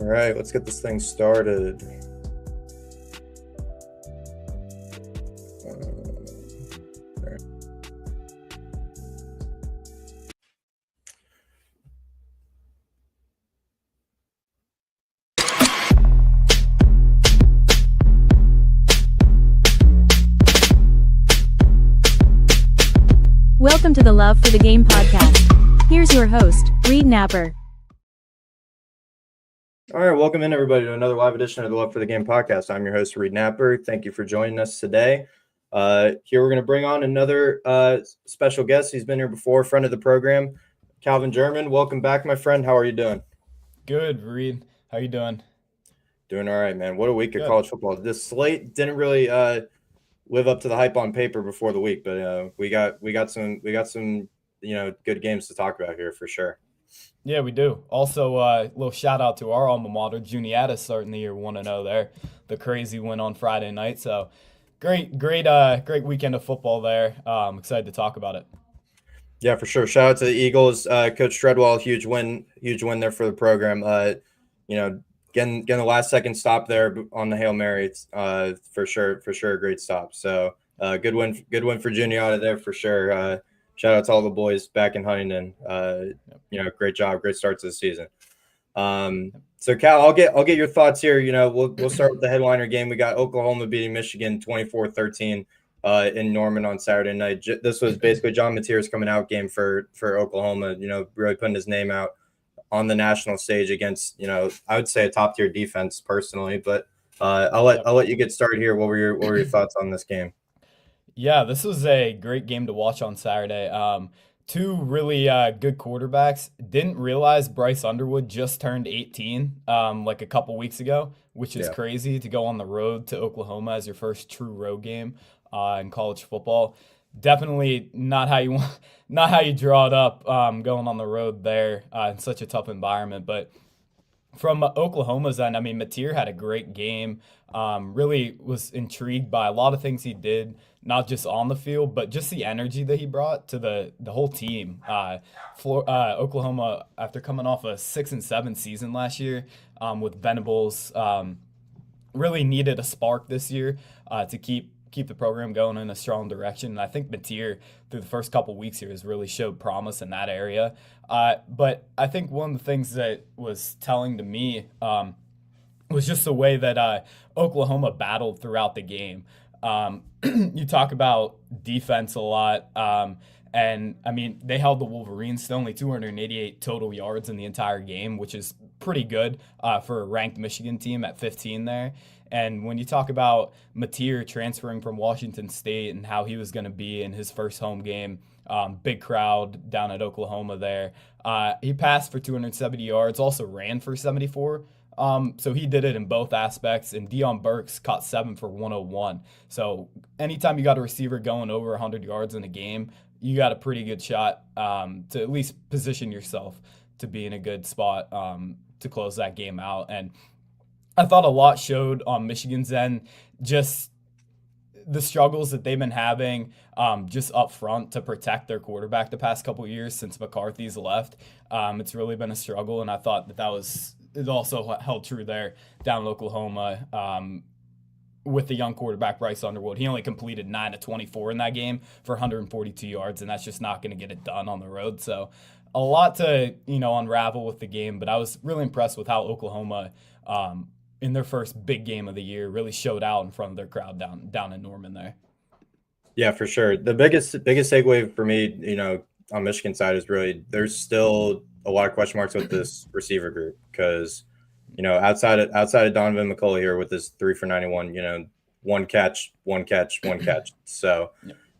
All right, let's get this thing started. Welcome to the Love for the Game podcast. Here's your host, Reed Napper. All right, welcome in everybody to another live edition of the Love for the Game podcast. I'm your host, Reed Napper. Thank you for joining us today. Here we're going to bring on another special guest. He's been here before, friend of the program, Calvin German. Welcome back, my friend. How are you doing? Good, Reed. How you doing? Doing all right, man. What a week of college football. This slate didn't really live up to the hype on paper before the week, but we got some good games to talk about here for sure. Yeah, we do. Also, a little shout out to our alma mater, Juniata, starting the year 1-0 there. The crazy win on Friday night. So great weekend of football there. Excited to talk about it. Yeah, for sure. Shout out to the Eagles, Coach Treadwell. Huge win there for the program. Getting the last second stop there on the Hail Mary. For sure a great stop. So good win for Juniata there for sure. Shout out to all the boys back in Huntington. Great job, great start to the season. So Cal, I'll get your thoughts here. We'll start with the headliner game. We got Oklahoma beating Michigan 24-13 in Norman on Saturday night. This was basically John Mateer's coming out game for Oklahoma. Really putting his name out on the national stage against I would say a top tier defense personally. But I'll let you get started here. What were your thoughts on this game? Yeah, this was a great game to watch on Saturday. Two really good quarterbacks. Didn't realize Bryce Underwood just turned 18 like a couple weeks ago, which is crazy to go on the road to Oklahoma as your first true road game in college football. Definitely not how you draw it up going on the road there in such a tough environment. But from Oklahoma's end, I mean, Mateer had a great game. Really was intrigued by a lot of things he did, not just on the field, but just the energy that he brought to the whole team. Oklahoma, after coming off a 6-7 season last year with Venables, really needed a spark this year to keep the program going in a strong direction. And I think Mateer, through the first couple weeks here, has really showed promise in that area. But I think one of the things that was telling to me was just the way that Oklahoma battled throughout the game. You talk about defense a lot. And, I mean, they held the Wolverines to only 288 total yards in the entire game, which is pretty good for a ranked Michigan team at 15 there. And when you talk about Mateer transferring from Washington State and how he was going to be in his first home game, big crowd down at Oklahoma there, he passed for 270 yards, also ran for 74. So he did it in both aspects, and Deion Burks caught 7 for 101. So anytime you got a receiver going over 100 yards in a game, you got a pretty good shot to at least position yourself to be in a good spot to close that game out. And I thought a lot showed on Michigan's end, just the struggles that they've been having just up front to protect their quarterback the past couple of years since McCarthy's left. It's really been a struggle, and I thought it also held true there down in Oklahoma with the young quarterback Bryce Underwood. He only completed 9 of 24 in that game for 142 yards, and that's just not going to get it done on the road. So a lot to unravel with the game, but I was really impressed with how Oklahoma in their first big game of the year really showed out in front of their crowd down in Norman there. Yeah, for sure. The biggest takeaway for me, on Michigan side is really there's still a lot of question marks with this receiver group because, outside of Donovan McCulley here with his 3 for 91, one catch. So,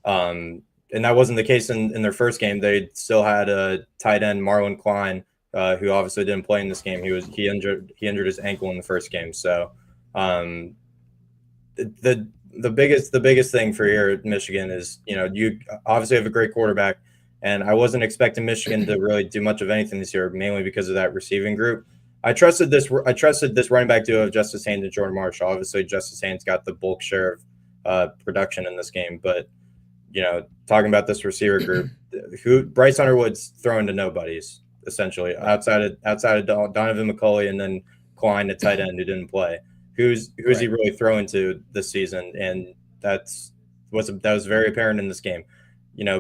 and that wasn't the case in their first game. They still had a tight end, Marlon Klein, who obviously didn't play in this game. He injured his ankle in the first game. So, the biggest thing for here at Michigan is you obviously have a great quarterback, and I wasn't expecting Michigan to really do much of anything this year, mainly because of that receiving group. I trusted this running back duo of Justice Haynes and Jordan Marshall. Obviously, Justice Haynes got the bulk share of production in this game, but talking about this receiver group, who Bryce Underwood's throwing to nobodies essentially outside of Donovan McCulley and then Klein, the tight end who didn't play. Who's he really throwing to this season? And that was very apparent in this game.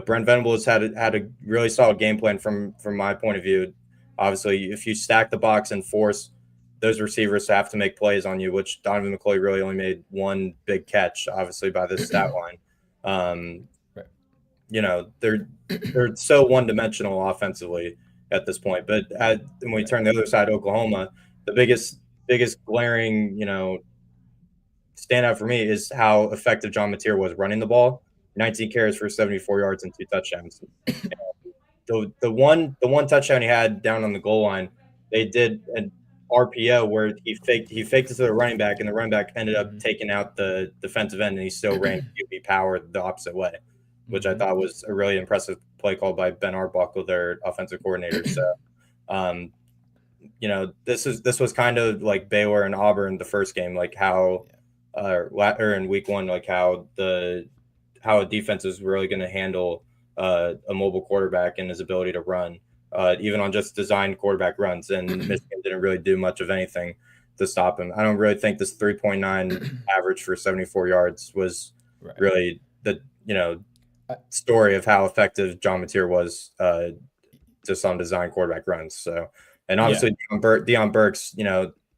Brent Venables had a really solid game plan from my point of view. Obviously, if you stack the box and force those receivers to have to make plays on you, which Donovan McCulley really only made one big catch, obviously by this stat line. They're so one-dimensional offensively at this point. But when we turn the other side, Oklahoma, the biggest glaring, standout for me is how effective John Mateer was running the ball. 19 carries for 74 yards and 2 touchdowns. The one touchdown he had down on the goal line, they did an RPO where he faked it to the running back, and the running back ended up taking out the defensive end, and he still ran QB power the opposite way, which I thought was a really impressive play call by Ben Arbuckle, their offensive coordinator. So, this was kind of like Baylor and Auburn the first game, like how or in week 1, like how a defense is really going to handle a mobile quarterback and his ability to run, even on just designed quarterback runs. And Michigan didn't really do much of anything to stop him. I don't really think this 3.9 average for 74 yards was really the story of how effective John Mateer was just on design quarterback runs. So, and obviously Deion Burks,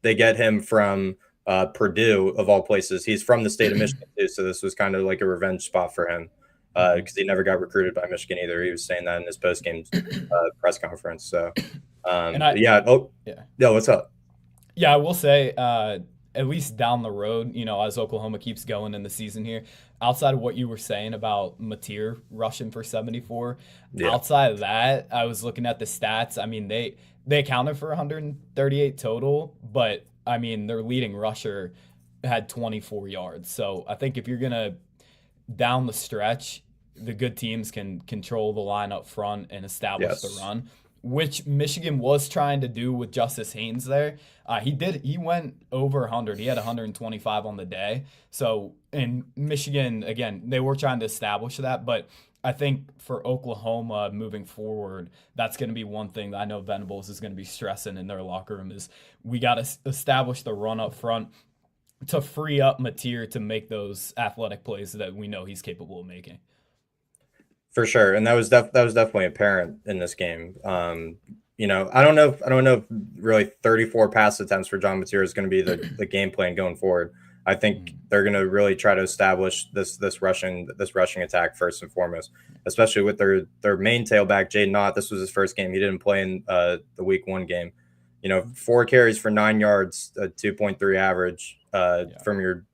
they get him from Purdue of all places. He's from the state of Michigan too, so this was kind of like a revenge spot for him because he never got recruited by Michigan either. He was saying that in his post-game press conference. So, what's up? Yeah, I will say, at least down the road, as Oklahoma keeps going in the season here, outside of what you were saying about Mateer rushing for 74, outside of that, I was looking at the stats. I mean, they accounted for 138 total, but I mean, their leading rusher had 24 yards. So I think if you're going to down the stretch, the good teams can control the line up front and establish the run, which Michigan was trying to do with Justice Haynes there. He went over 100. He had 125 on the day. So in Michigan, again, they were trying to establish that. But I think for Oklahoma moving forward, that's going to be one thing that I know Venables is going to be stressing in their locker room is we got to establish the run up front to free up Mateer to make those athletic plays that we know he's capable of making. For sure, and that was definitely apparent in this game. I don't know if really 34 pass attempts for John Mateer is going to be the game plan going forward. I think they're going to really try to establish this rushing attack first and foremost, especially with their main tailback Jaden Ott. This was his first game; he didn't play in the week 1 game. 4 carries for 9 yards, a 2.3 average from your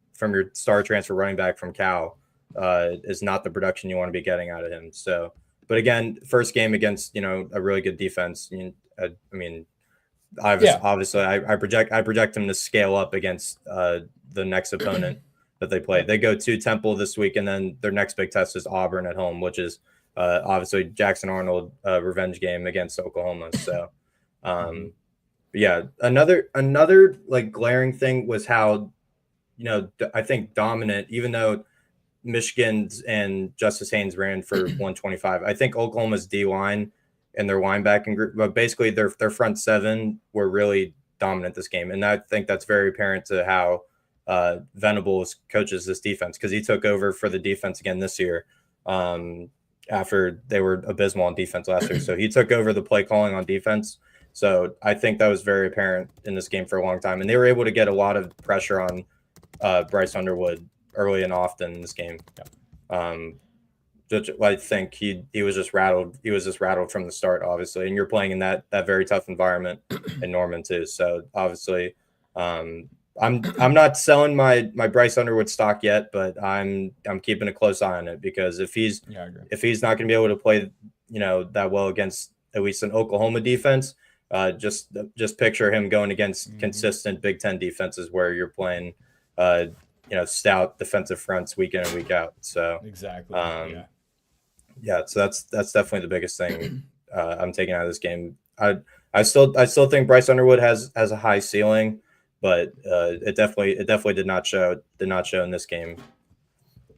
star transfer running back from Cal. Is not the production you want to be getting out of him. So, but again, first game against a really good defense. Obviously, I project him to scale up against the next opponent that they play. They go to Temple this week, and then their next big test is Auburn at home, which is obviously Jackson Arnold revenge game against Oklahoma. So, Yeah, another like glaring thing was how I think dominant, even though Michigan's and Justice Haynes ran for 125. I think Oklahoma's D line and their linebacking group, but basically their front seven were really dominant this game, and I think that's very apparent to how Venables coaches this defense because he took over for the defense again this year after they were abysmal on defense last year. So he took over the play calling on defense. So I think that was very apparent in this game for a long time, and they were able to get a lot of pressure on Bryce Underwood early and often in this game. Um, I think he was just rattled. He was just rattled from the start, obviously. And you're playing in that very tough environment in Norman too. So obviously, I'm not selling my Bryce Underwood stock yet, but I'm keeping a close eye on it because if he's not going to be able to play that well against at least an Oklahoma defense, just picture him going against consistent Big Ten defenses where you're playing stout defensive fronts week in and week out. So exactly. So that's definitely the biggest thing I'm taking out of this game. I still think Bryce Underwood has a high ceiling, but it definitely did not show in this game.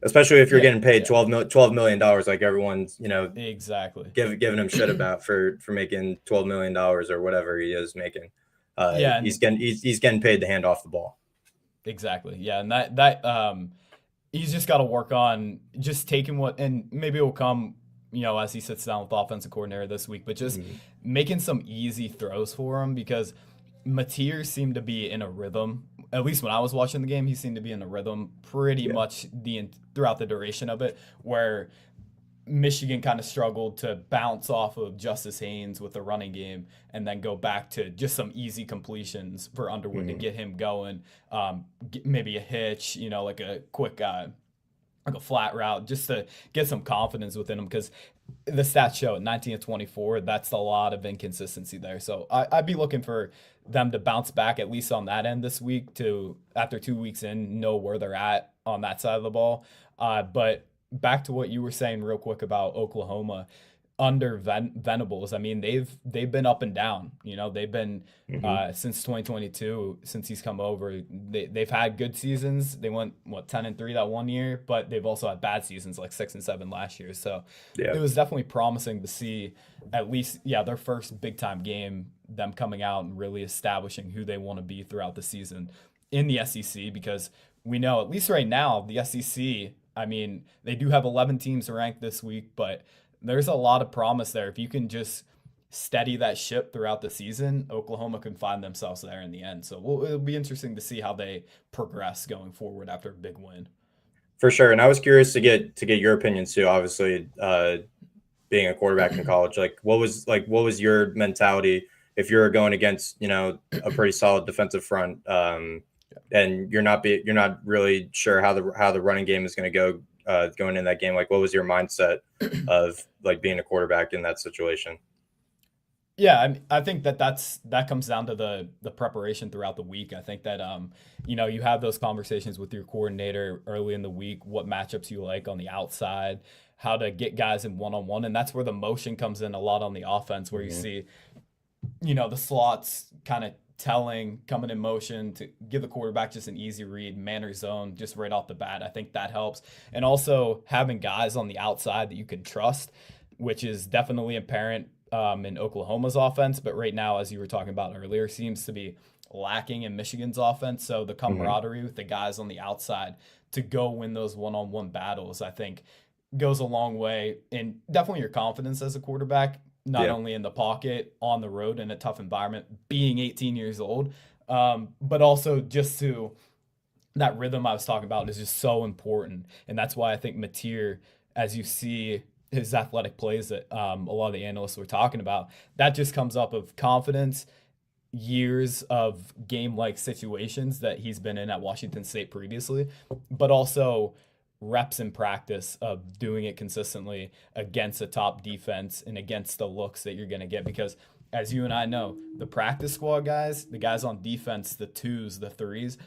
Especially if you're getting paid $12 million, like everyone's exactly giving him shit about for making $12 million or whatever he is making. He's getting paid to hand off the ball. Exactly. Yeah, and that he's just got to work on just taking and maybe it will come, as he sits down with the offensive coordinator this week, but just making some easy throws for him because Mateer seemed to be in a rhythm. At least when I was watching the game, he seemed to be in a rhythm pretty much throughout the duration of it, where Michigan kind of struggled to bounce off of Justice Haynes with the running game and then go back to just some easy completions for Underwood to get him going. Maybe a hitch, like a quick, like a flat route, just to get some confidence within him because the stats show at 19 of 24, that's a lot of inconsistency there. So I'd be looking for them to bounce back at least on that end this week to, after 2 weeks in, know where they're at on that side of the ball. But back to what you were saying real quick about Oklahoma under Venables. I mean, they've been up and down. They've been since 2022, since he's come over. They've had good seasons. They went 10-3 that one year, but they've also had bad seasons like 6-7 last year. So it was definitely promising to see at least their first big time game, them coming out and really establishing who they want to be throughout the season in the SEC because we know at least right now the SEC. I mean, they do have 11 teams ranked this week, but there's a lot of promise there. If you can just steady that ship throughout the season, Oklahoma can find themselves there in the end. So it'll be interesting to see how they progress going forward after a big win. For sure. And I was curious to get your opinions too, obviously, being a quarterback in college. What was your mentality if you're going against, a pretty solid defensive front? And you're not really sure how the running game is going to go going in that game. What was your mindset of being a quarterback in that situation? Yeah, I think that comes down to the preparation throughout the week. I think that you have those conversations with your coordinator early in the week, what matchups you like on the outside, how to get guys in one-on-one, and that's where the motion comes in a lot on the offense, where you see the slots kind of coming in motion to give the quarterback just an easy read, man or zone, just right off the bat. I think that helps. And also having guys on the outside that you can trust, which is definitely apparent in Oklahoma's offense. But right now, as you were talking about earlier, seems to be lacking in Michigan's offense. So the camaraderie with the guys on the outside to go win those one-on-one battles, I think goes a long way in definitely your confidence as a quarterback. Not only in the pocket, on the road in a tough environment, being 18 years old, but also just to that rhythm I was talking about is just so important. And that's why I think Mateer, as you see his athletic plays that a lot of the analysts were talking about, that just comes up of confidence, years of game-like situations that he's been in at Washington State previously, but also reps in practice of doing it consistently against a top defense and against the looks that you're going to get. Because as you and I know, the practice squad guys, the guys on defense, the twos, the threes,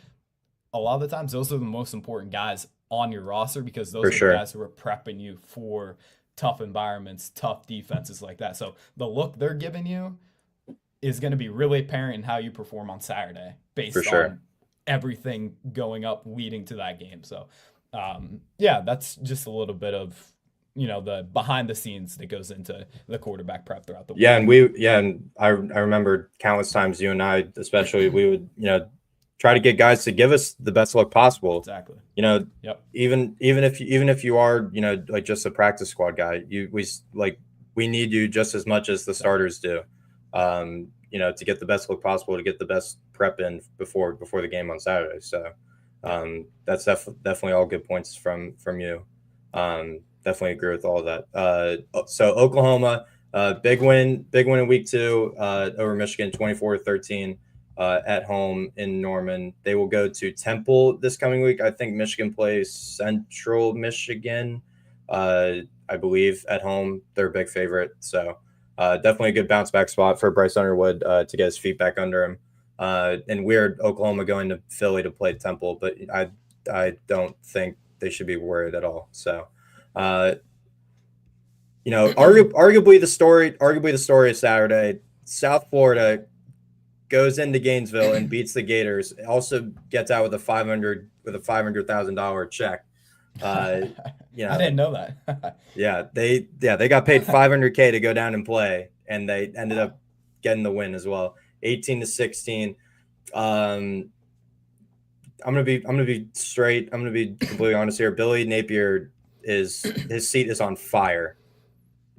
a lot of the times those are the most important guys on your roster because those are the guys who are prepping you for tough environments, tough defenses like that. So the look they're giving you, is going to be really apparent in how you perform on Saturday For based sure. on everything going up leading to that game. So, yeah, that's just a little bit of, the behind the scenes that goes into the quarterback prep throughout the week. And I remember countless times you and I, especially, we would, try to get guys to give us the best look possible. Exactly. Yep. Even if you are, like just a practice squad guy, we need you just as much as the starters do. To get the best look possible, to get the best prep in before the game on Saturday. So that's definitely all good points from you. Definitely agree with all of that. So Oklahoma, big win in week 2 over Michigan, 24-13 at home in Norman. They will go to Temple this coming week. I think Michigan plays Central Michigan, I believe, at home. They're a big favorite. So definitely a good bounce back spot for Bryce Underwood to get his feet back under him. And weird Oklahoma going to Philly to play Temple, but I don't think they should be worried at all. So, arguably the story of Saturday, South Florida goes into Gainesville and beats the Gators. Also gets out with a $500,000 check. I didn't know that. They got paid $500K to go down and play, and they ended up getting the win as well, 18-16. I'm gonna be straight. I'm gonna be completely honest here. Billy Napier his seat is on fire.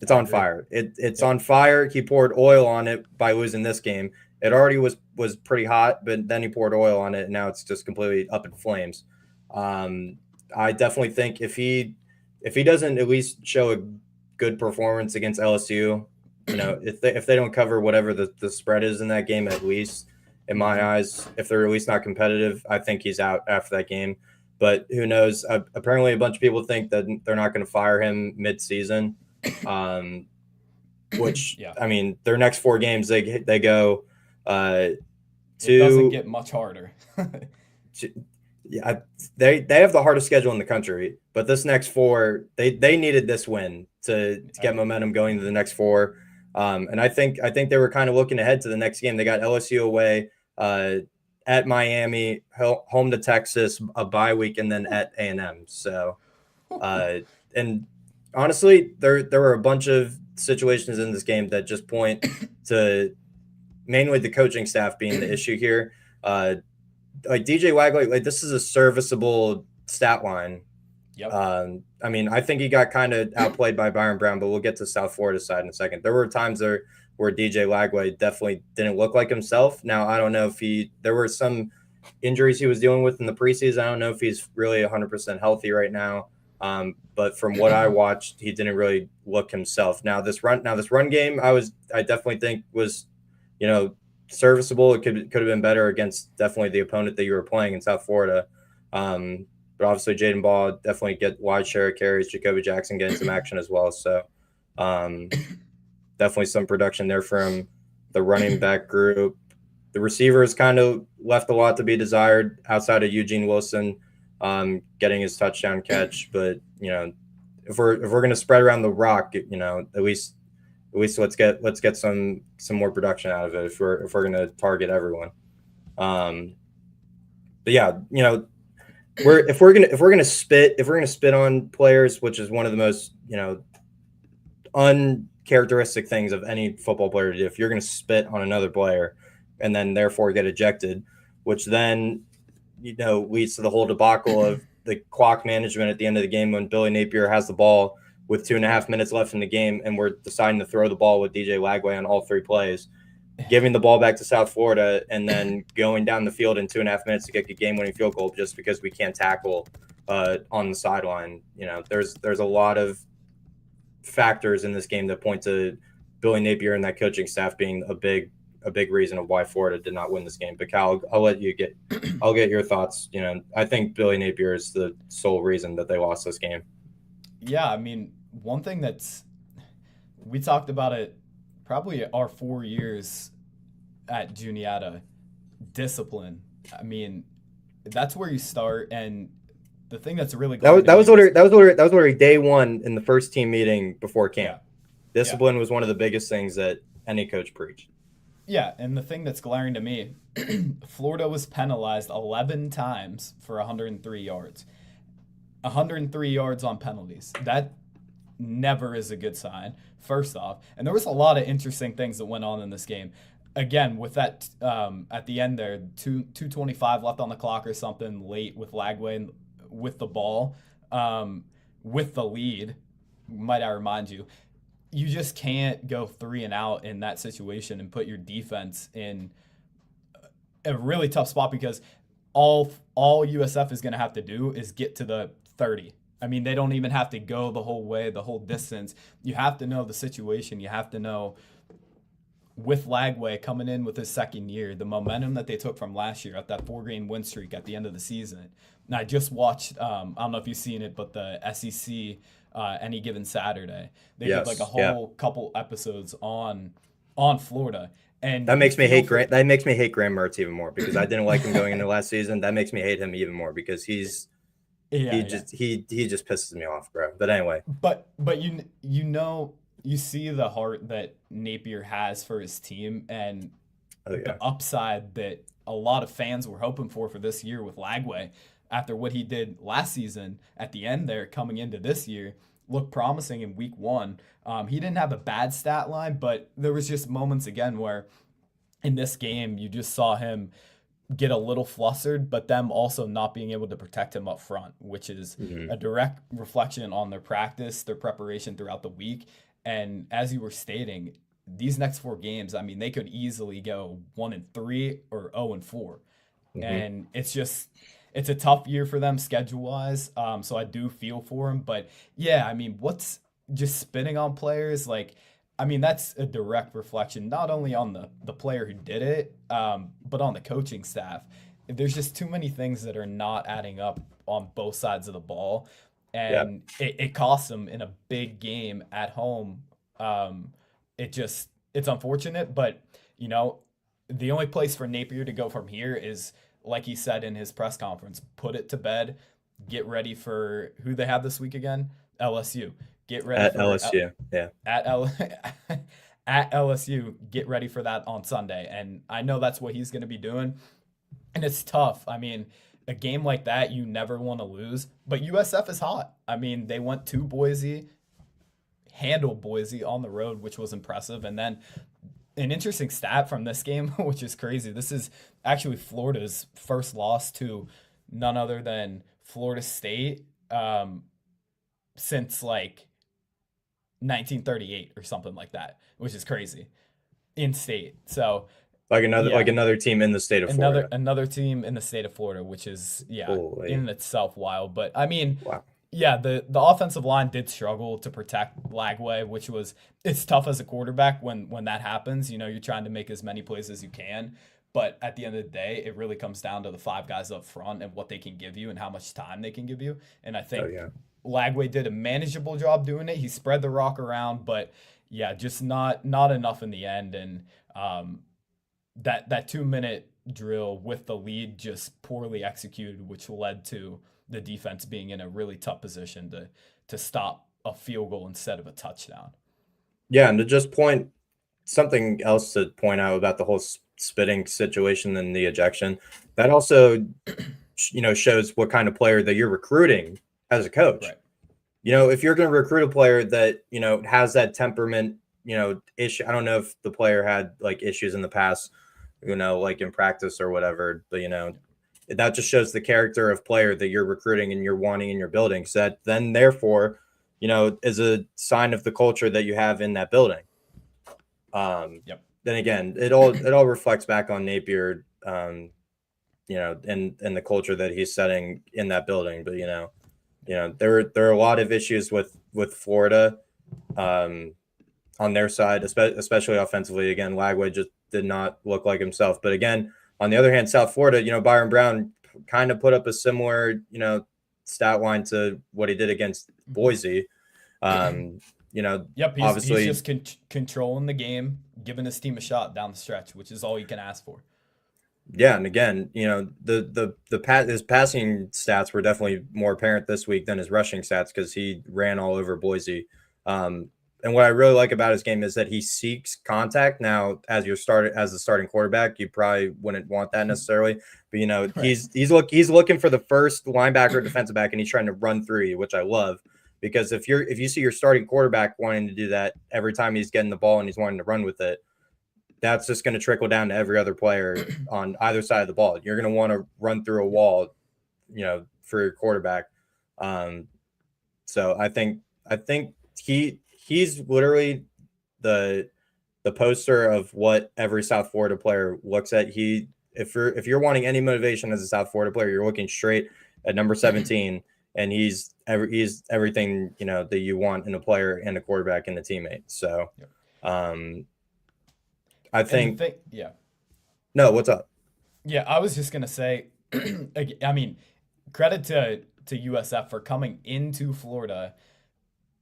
It's on fire. It's on fire. He poured oil on it by losing this game. It already was pretty hot, but then he poured oil on it, and now it's just completely up in flames. I definitely think if he doesn't at least show a good performance against LSU, if they don't cover whatever the spread is in that game, at least in my eyes, if they're at least not competitive, I think he's out after that game. But who knows? Apparently, a bunch of people think that they're not going to fire him mid-season. Which I mean, their next 4 games they go it doesn't get much harder. They have the hardest schedule in the country, but this next 4 they needed this win to get momentum going to the next 4. And I think they were kind of looking ahead to the next game. They got LSU away, at Miami, home to Texas, a bye week, and then at A&M. So, and honestly, there were a bunch of situations in this game that just point to mainly the coaching staff being the issue here. Like DJ Wagley, like this is a serviceable stat line. Yep. I mean, I think he got kind of outplayed by Byron Brown, but we'll get to South Florida side in a second. There were times there where DJ Lagway definitely didn't look like himself. Now, I don't know if there were some injuries he was dealing with in the preseason. I don't know if he's really 100% healthy right now. But from what I watched, he didn't really look himself. Now this run game, I definitely think was, serviceable. It could have been better against definitely the opponent that you were playing in South Florida. But obviously Jaden Ball definitely get wide share of carries. Jacoby Jackson getting some action as well. So definitely some production there from the running back group. The receivers kind of left a lot to be desired outside of Eugene Wilson getting his touchdown catch. But, if we're going to spread around the rock, at least let's get some more production out of it if we're going to target everyone. But yeah, if we're gonna spit on players, which is one of the most uncharacteristic things of any football player to do, if you're gonna spit on another player and then therefore get ejected, which then leads to the whole debacle of the clock management at the end of the game when Billy Napier has the ball with 2.5 minutes left in the game and we're deciding to throw the ball with DJ Lagway on all 3 plays, giving the ball back to South Florida, and then going down the field in 2.5 minutes to get a game-winning field goal just because we can't tackle on the sideline. There's a lot of factors in this game that point to Billy Napier and that coaching staff being a big reason of why Florida did not win this game. But Cal, I'll get your thoughts. I think Billy Napier is the sole reason that they lost this game. Yeah, I mean, one thing we talked about it probably our 4 years at Juniata, discipline. I mean, that's where you start. And the thing that's really that was literally day one in the first team meeting before camp. Yeah. Discipline was one of the biggest things that any coach preached. Yeah, and the thing that's glaring to me, Florida was penalized 11 times for 103 yards. 103 yards on penalties. That never is a good sign, first off. And there was a lot of interesting things that went on in this game. Again, with that at the end there, 2:25 left on the clock or something late with Lagway with the ball, with the lead, might I remind you, you just can't go three and out in that situation and put your defense in a really tough spot because all USF is going to have to do is get to the 30. I mean, they don't even have to go the whole way, the whole distance. You have to know the situation. You have to know with Lagway coming in with his second year, the momentum that they took from last year at that 4-game win streak at the end of the season. And I just watched, I don't know if you've seen it, but the SEC Any Given Saturday, they did like a whole couple episodes on Florida. And that makes me hate Graham. That makes me hate Graham Mertz even more because I didn't like him going into last season. That makes me hate him even more because he just pisses me off, bro. But anyway, but you see the heart that Napier has for his team and the upside that a lot of fans were hoping for this year with Lagway after what he did last season at the end there coming into this year looked promising in week one. He didn't have a bad stat line, but there was just moments again where in this game you just saw him get a little flustered, but them also not being able to protect him up front, which is a direct reflection on their practice, their preparation throughout the week. And as you were stating, these next 4 games, I mean, they could easily go 1-3 or 0-4. And it's a tough year for them schedule wise. So I do feel for them, but yeah, I mean, what's just spinning on players? Like, I mean, that's a direct reflection, not only on the player who did it, but on the coaching staff. There's just too many things that are not adding up on both sides of the ball. And it costs them in a big game at home. It's unfortunate, but, you know, the only place for Napier to go from here is, like he said in his press conference, put it to bed, get ready for who they have this week again? LSU. Get ready at for LSU. At LSU, get ready for that on Sunday. And I know that's what he's going to be doing. And it's tough. I mean, a game like that, you never want to lose. But USF is hot. I mean, they went to Boise, handled Boise on the road, which was impressive. And then an interesting stat from this game, which is crazy. This is actually Florida's first loss to none other than Florida State since like 1938 or something like that, which is crazy in state. So like another team in the state of Florida. Another team in the state of Florida, which is in itself wild. But I mean, wow. Yeah, the offensive line did struggle to protect Lagway, it's tough as a quarterback when that happens. You know, you're trying to make as many plays as you can. But at the end of the day, it really comes down to the 5 guys up front and what they can give you and how much time they can give you. And I think Lagway did a manageable job doing it. He spread the rock around, but yeah, just not enough in the end. And that 2-minute drill with the lead just poorly executed, which led to the defense being in a really tough position to stop a field goal instead of a touchdown. Yeah, and to just something else to point out about the whole spitting situation and the ejection, that also, shows what kind of player that you're recruiting as a coach. Right. You know, if you're going to recruit a player that, has that temperament, issue. I don't know if the player had like issues in the past, like in practice or whatever, but, that just shows the character of player that you're recruiting and you're wanting in your building. So that then, therefore, is a sign of the culture that you have in that building. Then again, it all reflects back on Napier, and the culture that he's setting in that building. But there are a lot of issues with Florida, on their side, especially offensively. Again, Lagway just did not look like himself. But again, on the other hand, South Florida, Byron Brown kind of put up a similar, stat line to what he did against Boise. He's obviously just controlling the game, giving his team a shot down the stretch, which is all you can ask for. Yeah, and again, his passing stats were definitely more apparent this week than his rushing stats because he ran all over Boise. and what I really like about his game is that he seeks contact. Now, as the starting quarterback, you probably wouldn't want that necessarily, but Right. he's looking for the first linebacker or defensive back, and he's trying to run through you, which I love. Because if you see your starting quarterback wanting to do that every time he's getting the ball and he's wanting to run with it, that's just going to trickle down to every other player on either side of the ball. You're going to want to run through a wall, for your quarterback. Um, so I think he's literally the poster of what every South Florida player looks at. If you're wanting any motivation as a South Florida player, you're looking straight at number 17, and he's everything that you want in a player and a quarterback and a teammate. So, Yep. um, I And the think thing, yeah. no. What's up? Yeah, I was just gonna say, I mean, credit to USF for coming into Florida.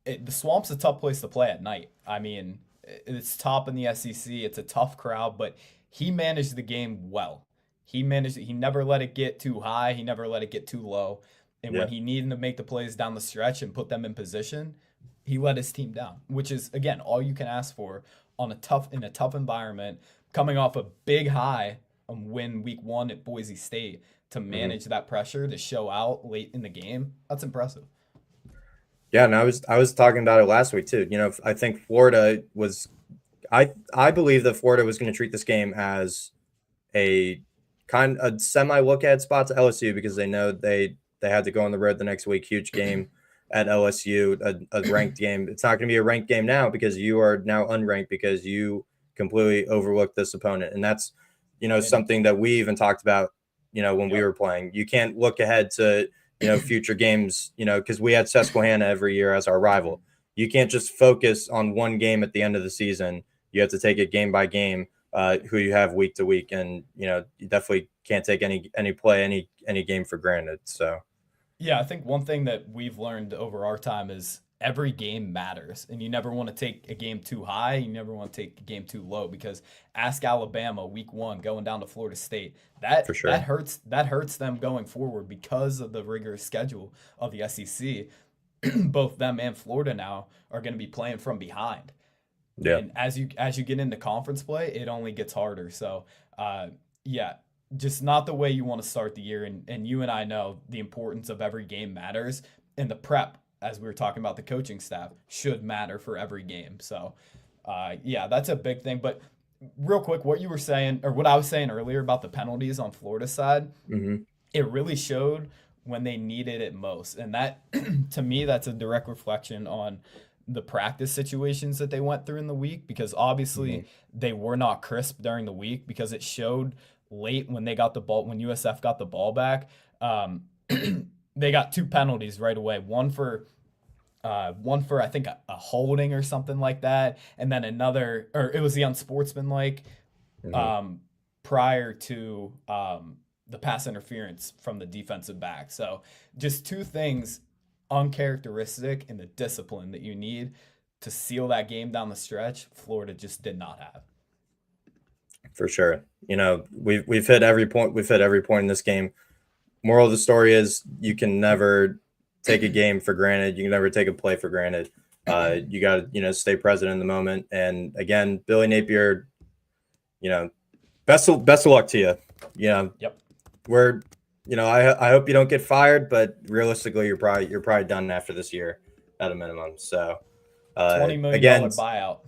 The Swamp's a tough place to play at night. I mean, it's top in the SEC. It's a tough crowd, but he managed the game well. He managed it. He never let it get too high. He never let it get too low. And when Yeah, he needed to make the plays down the stretch and put them in position, he let his team down, which is again all you can ask for on a tough environment, coming off a big high win week 1 at Boise State to hmm manage that pressure to show out late in the game. That's impressive. yeah. And I was talking about it last week too. I think Florida was. I believe that Florida was going to treat this game as a a semi look ahead spot to LSU because they know they had to go on the road the next week. Huge game at LSU, a ranked game. It's not going to be a ranked game now because you are now unranked because you completely overlooked this opponent, and that's And something that we even talked about. When we yep. were playing, you can't look ahead to future games. Because we had Susquehanna every year as our rival. You can't just focus on one game at the end of the season. You have to take it game by game, who you have week to week, and you definitely can't take any game for granted. So Yeah, I think one thing that we've learned over our time is every game matters, and you never want to take a game too high. You never want to take a game too low because ask Alabama week 1 going down to Florida State. for That sure, hurts. That hurts them going forward because of the rigorous schedule of the SEC. Both them and Florida now are going to be playing from behind. yeah, And as you get into conference play, it only gets harder. So, yeah, just not the way you want to start the year. And you and I know the importance of every game matters, and the prep, as we were talking about the coaching staff, should matter for every game. So, yeah, that's a big thing. But real quick, what you were saying, or what I was saying earlier about the penalties on Florida's side, hmm it really showed when they needed it most. And that, to me, that's a direct reflection on the practice situations that they went through in the week because hmm obviously they were not crisp during the week because it showed late when they got the ball, when USF got the ball back. Um, they got 2 penalties right away. One for I think a holding or something like that, and then another, or it was the unsportsmanlike hmm um, prior to the pass interference from the defensive back. So just 2 things uncharacteristic in the discipline that you need to seal that game down the stretch. Florida just did not have. for sure. We've hit every point. We've hit every point in this game. Moral of the story is you can never take a game for granted. You can never take a play for granted. You got to stay present in the moment. And again, Billy Napier, you know, best of luck to you. You know, Yep. we're I hope you don't get fired, but realistically, you're probably done after this year at a minimum. So $20 million again, buyout.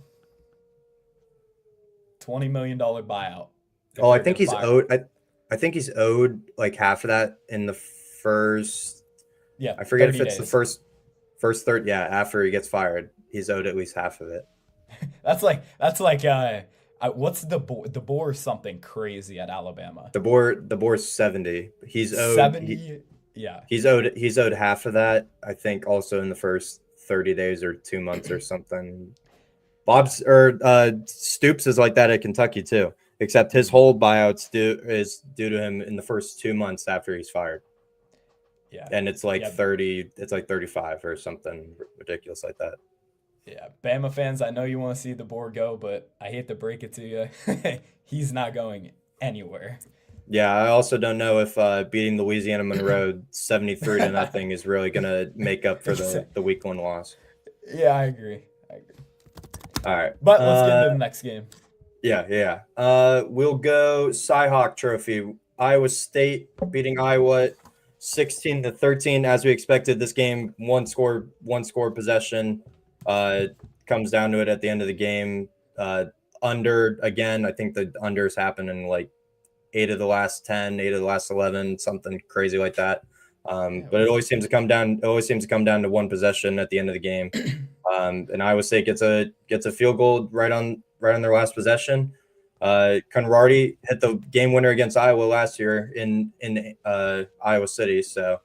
$20 million buyout if I you're think gonna he's fire. owed. I think he's owed like half of that in the first. Yeah, I forget if 30 it's the days. first third. Yeah, after he gets fired, he's owed at least half of it. That's like what's the boar something crazy at Alabama? The board's 70. 70. Yeah. He's owed half of that. I think also in the first 30 days or 2 months or something. Yeah. Stoops is like that at Kentucky too, except his Mhm. whole buyout's due to him in the first 2 months after he's fired, Yeah. and it's like Yeah. 30, it's like 35 or something ridiculous like that. Yeah. Bama fans, I know you want to see the boar go, but I hate to break it to you. He's not going anywhere. Yeah, I also don't know if beating Louisiana Monroe 73-0 is really gonna make up for the Exactly. week 1 loss. Yeah, I agree. I agree. All right. But let's get into the next game. Yeah. We'll go Cy-Hawk Trophy. Iowa State beating Iowa 16-13, as we expected. This game, one score possession. Comes down to it at the end of the game. Under again. I think the unders happen in like 8 of the last 10, 8 of the last 11, something crazy like that. But it always seems to come down. It always seems to come down to one possession at the end of the game. And Iowa State gets a field goal right on their last possession. Conradi hit the game winner against Iowa last year in Iowa City. So,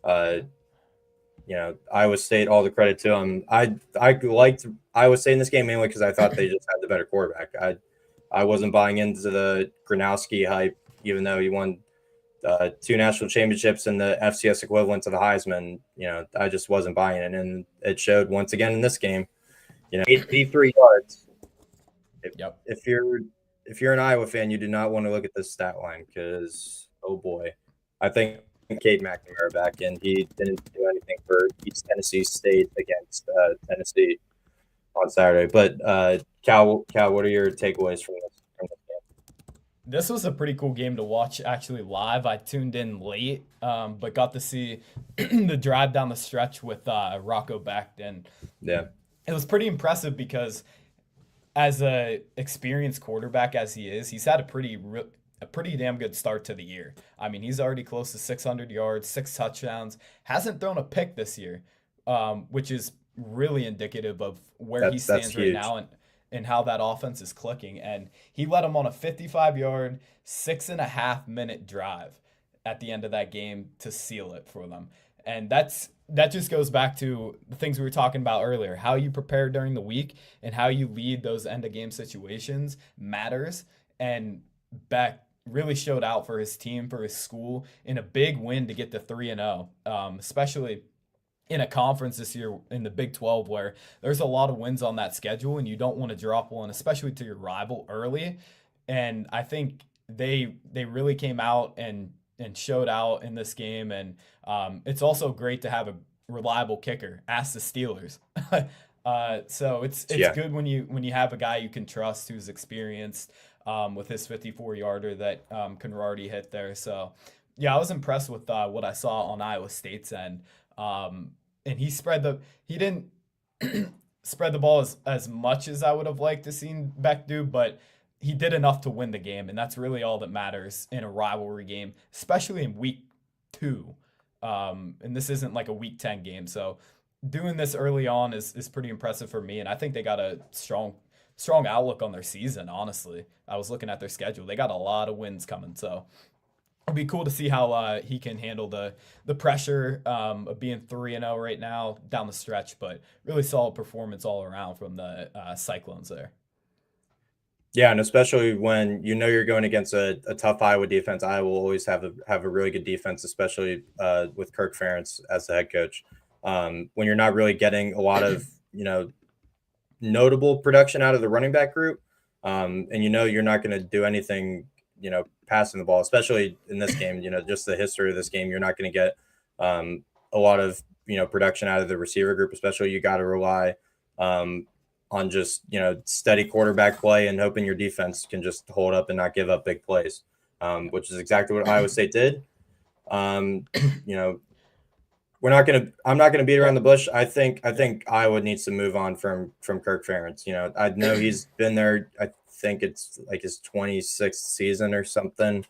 Iowa State, all the credit to them. I liked Iowa State in this game mainly because I thought they just had the better quarterback. I wasn't buying into the Gronowski hype, even though he won 2 national championships and the FCS equivalent to the Heisman. I just wasn't buying it, and it showed once again in this game. 83 yards. If you're an Iowa fan, you do not want to look at this stat line because, oh boy, I think Cade McNamara back in. He didn't do anything for East Tennessee State against Tennessee on Saturday. But Cal, what are your takeaways from this game? This was a pretty cool game to watch actually live. I tuned in late, but got to see the drive down the stretch with Rocco Becht. Yeah, it was pretty impressive because as a experienced quarterback as he is, he's had a pretty damn good start to the year. I mean, he's already close to 600 yards, 6 touchdowns, hasn't thrown a pick this year, which is really indicative of where he stands right now and how that offense is clicking. And he led them on a 55-yard, 6.5-minute drive at the end of that game to seal it for them. And that just goes back to the things we were talking about earlier. How you prepare during the week and how you lead those end-of-game situations matters. And Beck really showed out for his team, for his school, in a big win to get to 3-0, especially in a conference this year in the Big 12 where there's a lot of wins on that schedule and you don't want to drop one, especially to your rival early. And I think they really came out and showed out in this game. And it's also great to have a reliable kicker. Ask the Steelers. So it's good when you have a guy you can trust who's experienced with his 54-yarder that Conradi hit there. So yeah, I was impressed with what I saw on Iowa State's end. And he didn't spread the ball as much as I would have liked to seen Beck do, but he did enough to win the game, and that's really all that matters in a rivalry game, especially in week 2. And this isn't like a week 10 game, so doing this early on is pretty impressive for me, and I think they got a strong outlook on their season, honestly. I was looking at their schedule. They got a lot of wins coming, so it'll be cool to see how he can handle the pressure of being 3-0 right now down the stretch, but really solid performance all around from the Cyclones there. Yeah, and especially when you're going against a tough Iowa defense. Iowa will always have a really good defense, especially with Kirk Ferentz as the head coach. When you're not really getting a lot of notable production out of the running back group, and you're not going to do anything passing the ball, especially in this game. Just the history of this game, you're not going to get a lot of production out of the receiver group. Especially, you got to rely on just steady quarterback play and hoping your defense can just hold up and not give up big plays, which is exactly what Iowa State did. I'm not gonna beat around the bush. I think Iowa needs to move on from Kirk Ferentz. I know he's been there. I think it's like his 26th season or something.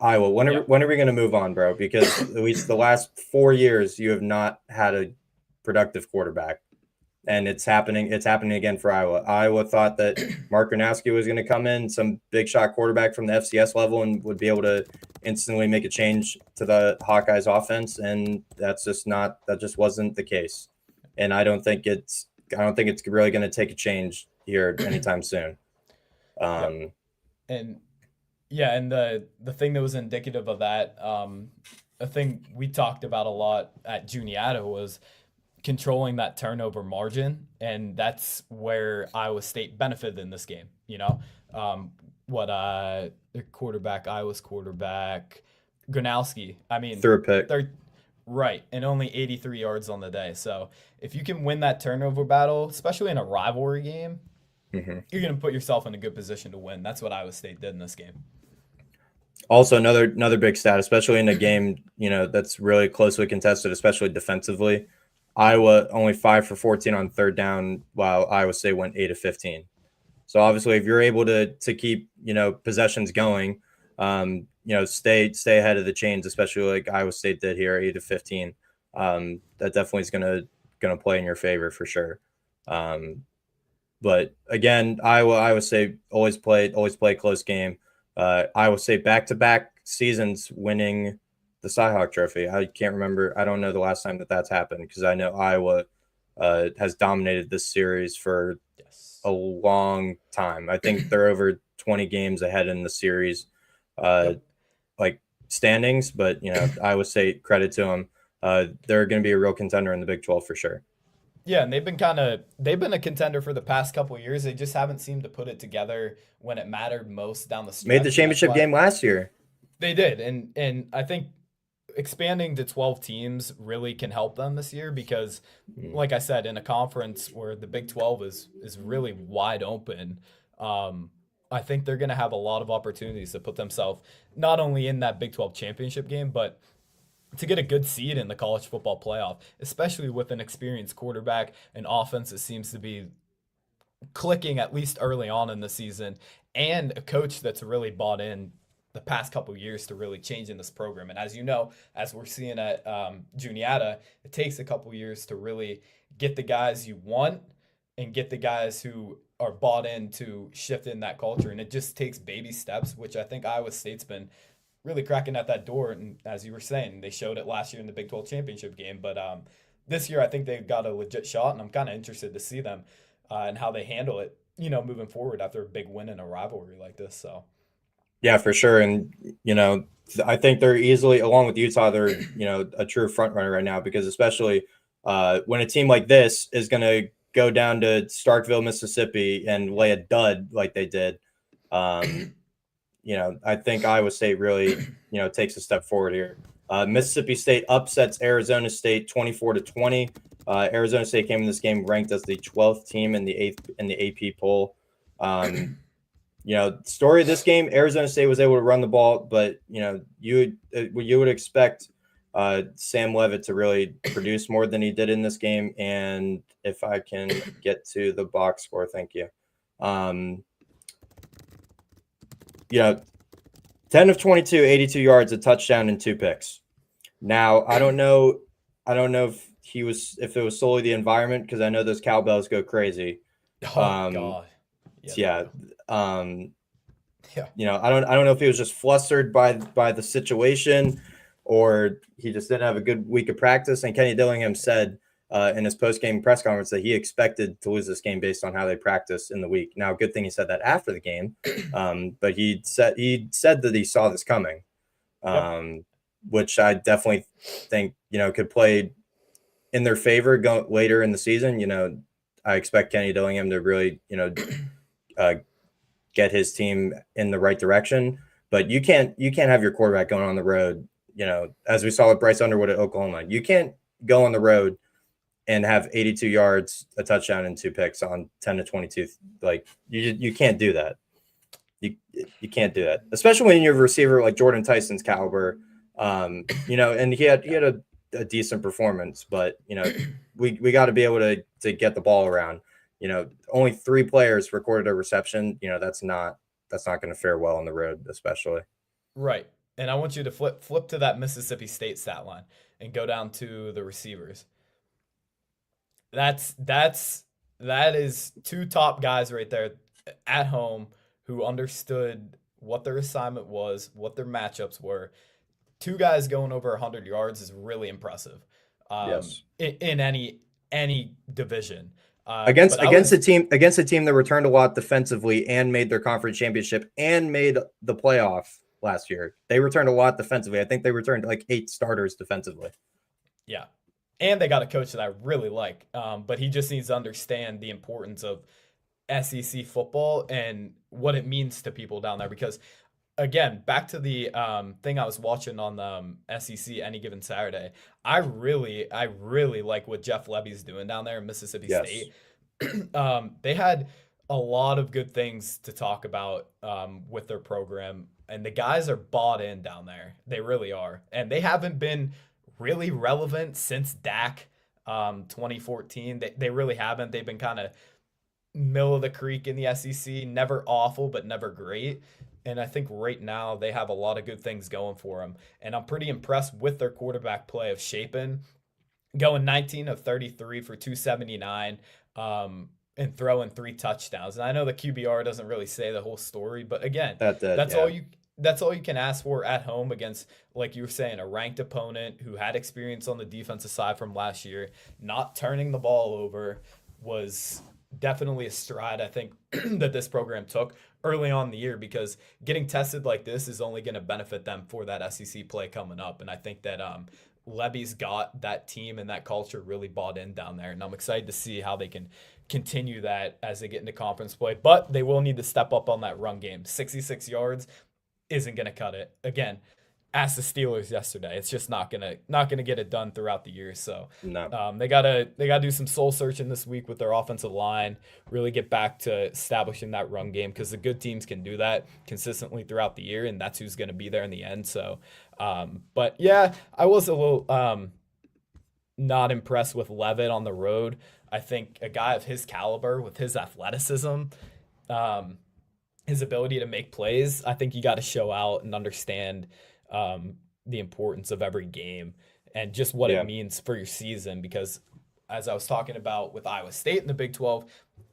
Iowa, when are we going to move on, bro? Because at least the last 4 years, you have not had a productive quarterback, and it's happening. It's happening again for Iowa. Iowa thought that Mark Gronowski was going to come in, some big shot quarterback from the FCS level, and would be able to instantly make a change to the Hawkeyes offense, and that just wasn't the case. And I don't think it's really going to take a change here anytime soon. And the thing that was indicative of that, a thing we talked about a lot at Juniata was controlling that turnover margin, and that's where Iowa State benefited in this game. Iowa's quarterback, Gronowski, I mean, threw a pick. Right, and only 83 yards on the day. So if you can win that turnover battle, especially in a rivalry game, Hmm. you're going to put yourself in a good position to win. That's what Iowa State did in this game. Also, another big stat, especially in a game that's really closely contested, especially defensively. Iowa only 5 for 14 on third down, while Iowa State went 8 of 15. So obviously, if you're able to keep possessions going, stay ahead of the chains, especially like Iowa State did here, 8 of 15. That definitely is gonna play in your favor for sure. Um, but again, Iowa State always play a close game. Iowa State back-to-back seasons winning the Cyhawk Trophy. I can't remember. I don't know the last time that's happened because I know Iowa has dominated this series for Yes. a long time. I think they're over 20 games ahead in the series, uh, Yep. like standings. But Iowa State, credit to them. They're going to be a real contender in the Big 12 for sure. Yeah, and they've been a contender for the past couple of years. They just haven't seemed to put it together when it mattered most down the Made the stretch, and that's championship why game last year. they did. And I think expanding to 12 teams really can help them this year because like I said, in a conference where the Big 12 is really wide open, um, I think they're going to have a lot of opportunities to put themselves not only in that Big 12 championship game, but to get a good seed in the college football playoff, especially with an experienced quarterback, an offense that seems to be clicking at least early on in the season, and a coach that's really bought in the past couple years to really changing this program. And as you know, as we're seeing at Juniata, it takes a couple years to really get the guys you want and get the guys who are bought in to shift in that culture. And it just takes baby steps, which I think Iowa State's been really cracking at that door. And as you were saying, they showed it last year in the Big 12 championship game. But this year, I think they've got a legit shot, and I'm kind of interested to see them and how they handle it, moving forward after a big win in a rivalry like this. So, Yeah, for sure. And I think they're easily, along with Utah, they're a true front runner right now because especially when a team like this is going to go down to Starkville, Mississippi, and lay a dud like they did. I think Iowa State really takes a step forward here. Mississippi State upsets Arizona State 24-20. Arizona State came in this game ranked as the 12th team in the AP poll. Story of this game, Arizona State was able to run the ball, but you would expect Sam Levitt to really produce more than he did in this game. And if I can get to the box score, thank you. 10 of 22, 82 yards, a touchdown, and 2 picks. Now, I don't know if it was solely the environment because I know those cowbells go crazy. oh God, Yeah. yeah. I don't know if he was just flustered by the situation or he just didn't have a good week of practice. And Kenny Dillingham said in his post-game press conference that he expected to lose this game based on how they practiced in the week. Now, good thing he said that after the game, but he said that he saw this coming, which I definitely think could play in their favor go later in the season. I expect Kenny Dillingham to really get his team in the right direction, but you can't have your quarterback going on the road. As we saw with Bryce Underwood at Oklahoma, you can't go on the road and have 82 yards, a touchdown, and 2 picks on 10 to 22. Like you can't do that. You can't do that, especially when you're a receiver like Jordan Tyson's caliber. And he had a decent performance, but we got to be able to get the ball around. Only 3 players recorded a reception. That's not going to fare well on the road, especially. Right. And I want you to flip to that Mississippi State stat line and go down to the receivers. That is 2 top guys right there at home who understood what their assignment was, what their matchups were. 2 guys going over 100 yards is really impressive. Yes. In any division. Against a team that returned a lot defensively and made their conference championship and made the playoff last year. They returned a lot defensively. I think they returned like 8 starters defensively. Yeah. And they got a coach that I really like, but he just needs to understand the importance of SEC football and what it means to people down there. Because again, back to the thing I was watching on the SEC any given Saturday. I really like what Jeff Lebby's doing down there in Mississippi Yes. State. They had a lot of good things to talk about with their program, and the guys are bought in down there. They really are, and they haven't been really relevant since Dak 2014. They really haven't. They've been kind of middle of the creek in the SEC, never awful, but never great. And I think right now they have a lot of good things going for them. And I'm pretty impressed with their quarterback play of Shapen, going 19 of 33 for 279 and throwing 3 touchdowns. And I know the QBR doesn't really say the whole story, but again, That that's all yeah. you can ask for at home against, like you were saying, a ranked opponent who had experience on the defensive side from last year. Not turning the ball over was definitely a stride I think that this program took early on in the year, because getting tested like this is only going to benefit them for that SEC play coming up. And I think that Levy's got that team and that culture really bought in down there, and I'm excited to see how they can continue that as they get into conference play. But they will need to step up on that run game. 66 yards isn't going to cut it. Again, ask the Steelers yesterday. It's just not gonna get it done throughout the year. So No. they gotta do some soul searching this week with their offensive line. Really get back to establishing that run game, because the good teams can do that consistently throughout the year, and that's who's gonna be there in the end. So, but yeah, I was a little not impressed with Levitt on the road. I think a guy of his caliber with his athleticism, um, his ability to make plays, I think you got to show out and understand the importance of every game and just what it Yeah. means for your season. Because as I was talking about with Iowa State in the Big 12,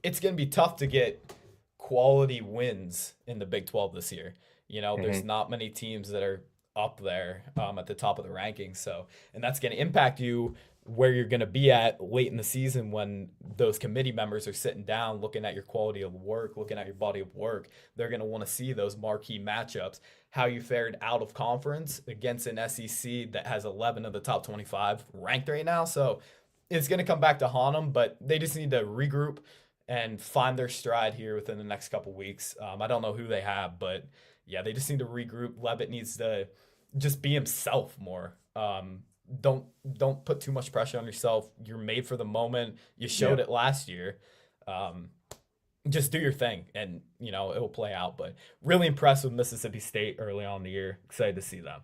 it's going to be tough to get quality wins in the Big 12 this year. There's Hmm. not many teams that are up there at the top of the rankings. So, and that's going to impact you where you're going to be at late in the season when those committee members are sitting down looking at your quality of work, looking at your body of work. They're going to want to see those marquee matchups, how you fared out of conference against an SEC that has 11 of the top 25 ranked right now. So it's going to come back to haunt them, but they just need to regroup and find their stride here within the next couple weeks. I don't know who they have, but yeah, they just need to regroup. Levitt needs to just be himself more. Don't put too much pressure on yourself. You're made for the moment. You showed Yeah. it last year. Um, just do your thing, and it'll play out. But really impressed with Mississippi State early on in the year. Excited to see them.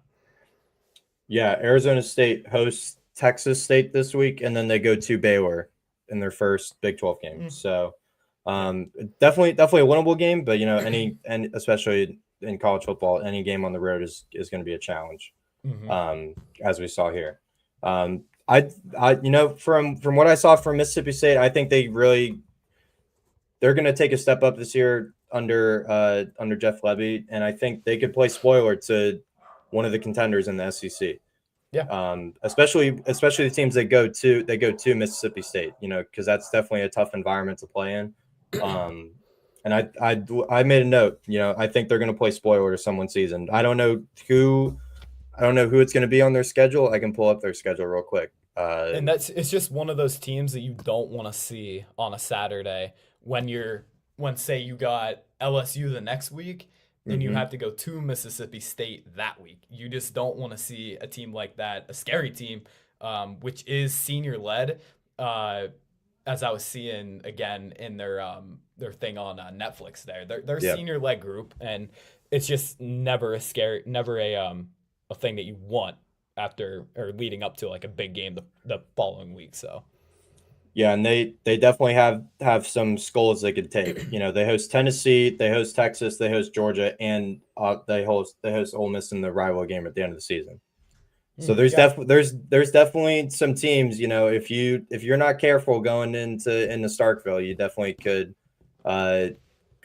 Yeah. Arizona State hosts Texas State this week, and then they go to Baylor in their first Big 12 game. Mm, So yeah. definitely a winnable game, but and especially in college football, any game on the road is going to be a challenge. Hmm. As we saw here. From what I saw from Mississippi State, I think they're going to take a step up this year under Jeff Levy, and I think they could play spoiler to one of the contenders in the SEC. Yeah. Especially the teams that go to Mississippi State, because that's definitely a tough environment to play in. And I made a note, I think they're going to play spoiler to someone seasoned. I don't know who it's going to be on their schedule. I can pull up their schedule real quick. And it's just one of those teams that you don't want to see on a Saturday when say you got LSU the next week and you Mhm. have to go to Mississippi State that week. You just don't want to see a team like that, a scary team, which is senior led. As I was seeing again in their thing on Netflix, their Yeah. senior led group, and it's just never a thing that you want after or leading up to like a big game the following week. So Yeah, and they definitely have some skulls they could take. They host Tennessee, they host Texas, they host Georgia, and they host Ole Miss in the rival game at the end of the season. So yeah. there's definitely some teams. If you're not careful going into Starkville, you definitely could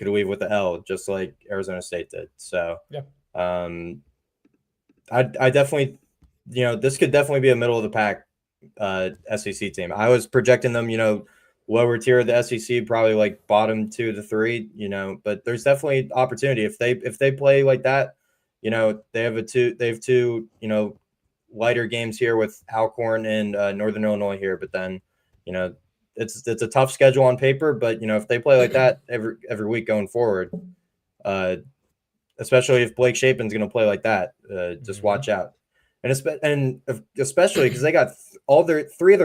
leave with the L, just like Arizona State did. So Yeah. um, I definitely, this could definitely be a middle of the pack SEC team. I was projecting them, lower tier of the SEC, probably like bottom 2 to 3, but there's definitely opportunity if they play like that. They have two lighter games here with Alcorn and Northern Illinois here, but then you know it's a tough schedule on paper, but if they play like that every week going forward, uh, especially if Blake Shapen's going to play like that. Just Hmm. watch out. And especially because they got all their three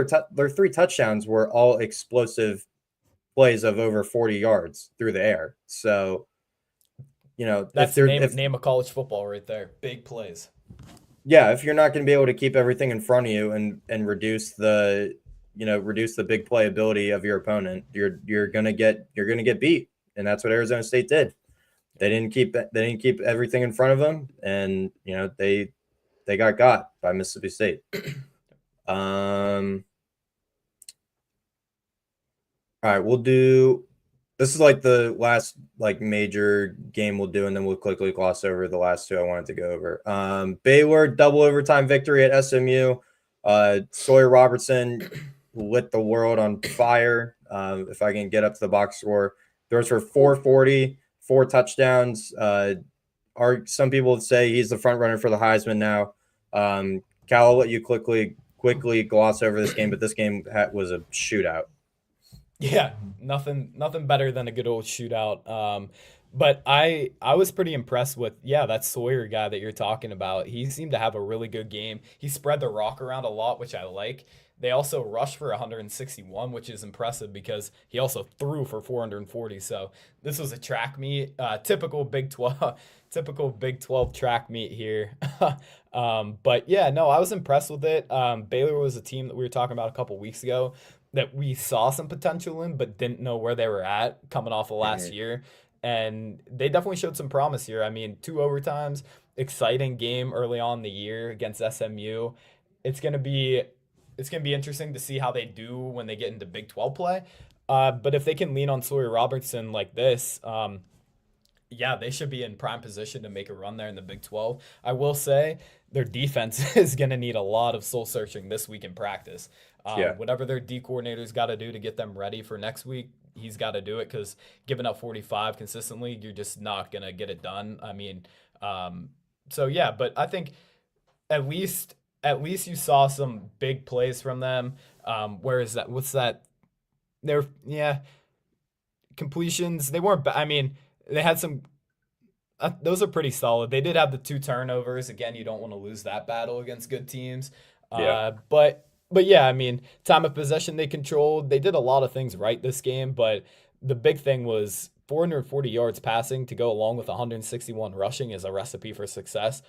touchdowns were all explosive plays of over 40 yards through the air. So, if That's they're name if name of college football right there. Big plays. yeah, if you're not going to be able to keep everything in front of you and reduce the big playability of your opponent, you're gonna get beat, and that's what Arizona State did. They didn't keep everything in front of them, and they got by Mississippi State. Um, all right, we'll do. This is like the last like major game we'll do, and then we'll quickly gloss over the last two I wanted to go over. Baylor double overtime victory at SMU. Sawyer Robertson lit the world on fire. If I can get up to the box score, throws for 440, four touchdowns. Some people would say he's the front runner for the Heisman now. Cal, I'll let you quickly gloss over this game, but this game was a shootout. Yeah, nothing better than a good old shootout. But I was pretty impressed with that Sawyer guy that you're talking about. He seemed to have a really good game. He spread the rock around a lot, which I like. They also rushed for 161, which is impressive because he also threw for 440. So this was a track meet, typical Big 12, typical Big 12 track meet here. But yeah, no, I was impressed with it. Baylor was a team that we were talking about a couple weeks ago that we saw some potential in, but didn't know where they were at coming off of last Mhm. year. And they definitely showed some promise here. I mean, two overtimes, exciting game early on in the year against SMU. It's gonna be it's gonna be interesting to see how they do when they get into Big 12 play. But if they can lean on Sawyer Robertson like this, yeah, they should be in prime position to make a run there in the Big 12. I will say their defense is going to need a lot of soul searching this week in practice. Yeah. Whatever their D coordinator's got to do to get them ready for next week, he's got to do it because giving up 45 consistently, you're just not going to get it done. I mean, so yeah, but I think at least you saw some big plays from them. Where is that? What's that? They're completions. They weren't. I mean, they had some those are pretty solid. They did have the two turnovers. Again, you don't want to lose that battle against good teams. Yeah. But yeah, I mean, time of possession they controlled. They did a lot of things right this game, but the big thing was 440 yards passing to go along with 161 rushing is a recipe for success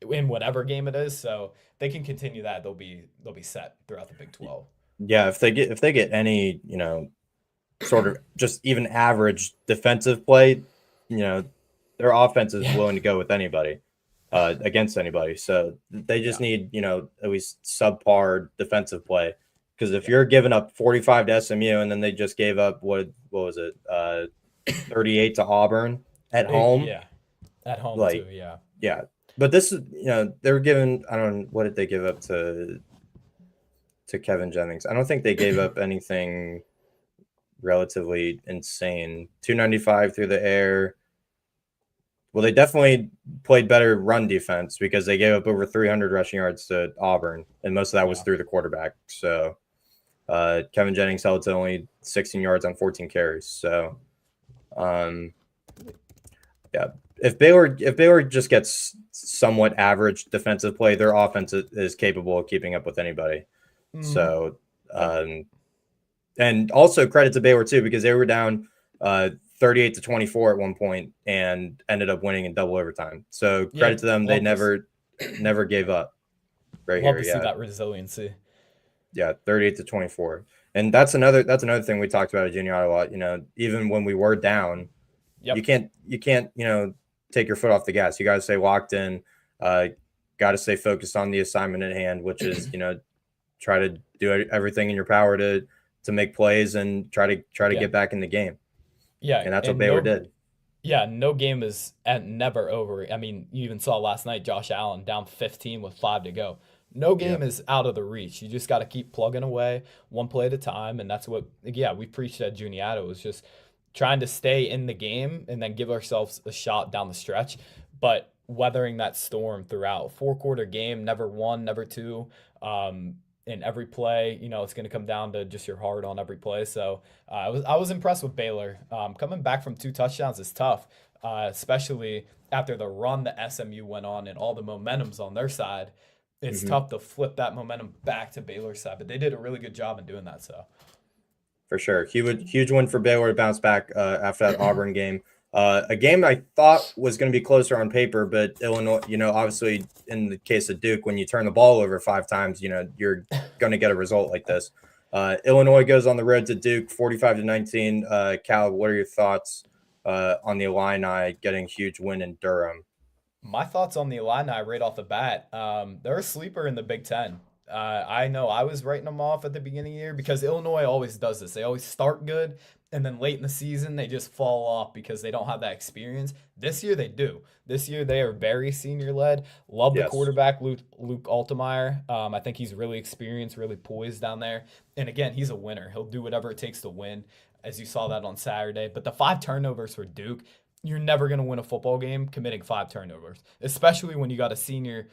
in whatever game it is. So they can continue that. They'll be set throughout the Big 12. Yeah, if they get any, sort of just even average defensive play, you know, their offense is Yeah. willing to go with anybody, against anybody. So they just Yeah. need, at least subpar defensive play. Because if Yeah. you're giving up 45 to SMU and then they just gave up what was it, 38 to Auburn at home, Yeah. At home too. like Yeah. yeah. But this is, they were given, I don't know, what did they give up to Kevin Jennings? I don't think they gave up anything relatively insane. 295 through the air. Well, they definitely played better run defense because they gave up over 300 rushing yards to Auburn, and most of that was Yeah. through the quarterback. So Kevin Jennings held to only 16 yards on 14 carries. So um, yeah, if Baylor just gets somewhat average defensive play, their offense is capable of keeping up with anybody. Mhm. So and also credit to Baylor too because they were down 38 to 24 at one point and ended up winning in double overtime. So Yeah. credit to them, they Love this. never gave up right Love here. to see Yeah, that resiliency. yeah, 38 to 24, and that's another thing we talked about at junior high a lot. Even when we were down, you Yep. can't take your foot off the gas. You got to stay locked in. Uh, got to stay focused on the assignment at hand, which is try to do everything in your power to make plays and try to Yeah. get back in the game. Yeah. And that's what And Baylor no, did. yeah, no game is never over. I mean, you even saw last night Josh Allen down 15 with 5 to go. No Yeah. game is out of the reach. You just got to keep plugging away one play at a time. And that's what, yeah, we preached at Juniata was just trying to stay in the game and then give ourselves a shot down the stretch. But weathering that storm throughout. 4-quarter game, never one, never two. In every play, it's going to come down to just your heart on every play. So I was impressed with Baylor. Coming back from two touchdowns is tough. especially after the run that SMU went on and all the momentum's on their side. It's Hmm. tough to flip that momentum back to Baylor's side, but they did a really good job in doing that. So For sure. Huge win for Baylor to bounce back after that Auburn game. A game I thought was going to be closer on paper, but Illinois, obviously in the case of Duke, when you turn the ball over 5 times, you're going to get a result like this. Illinois goes on the road to Duke, 45-19. Cal, what are your thoughts on the Illini getting a huge win in Durham? my thoughts on the Illini right off the bat, they're a sleeper in the Big Ten. I know I was writing them off at the beginning of the year because Illinois always does this. They always start good, and then late in the season, they just fall off because they don't have that experience. This year, they do. This year, they are very senior led. Love the Yes. quarterback, Luke Altemeyer. I think he's really experienced, really poised down there. And again, he's a winner. He'll do whatever it takes to win, as you saw that on Saturday. But the 5 turnovers for Duke, you're never going to win a football game committing 5 turnovers, especially when you got a senior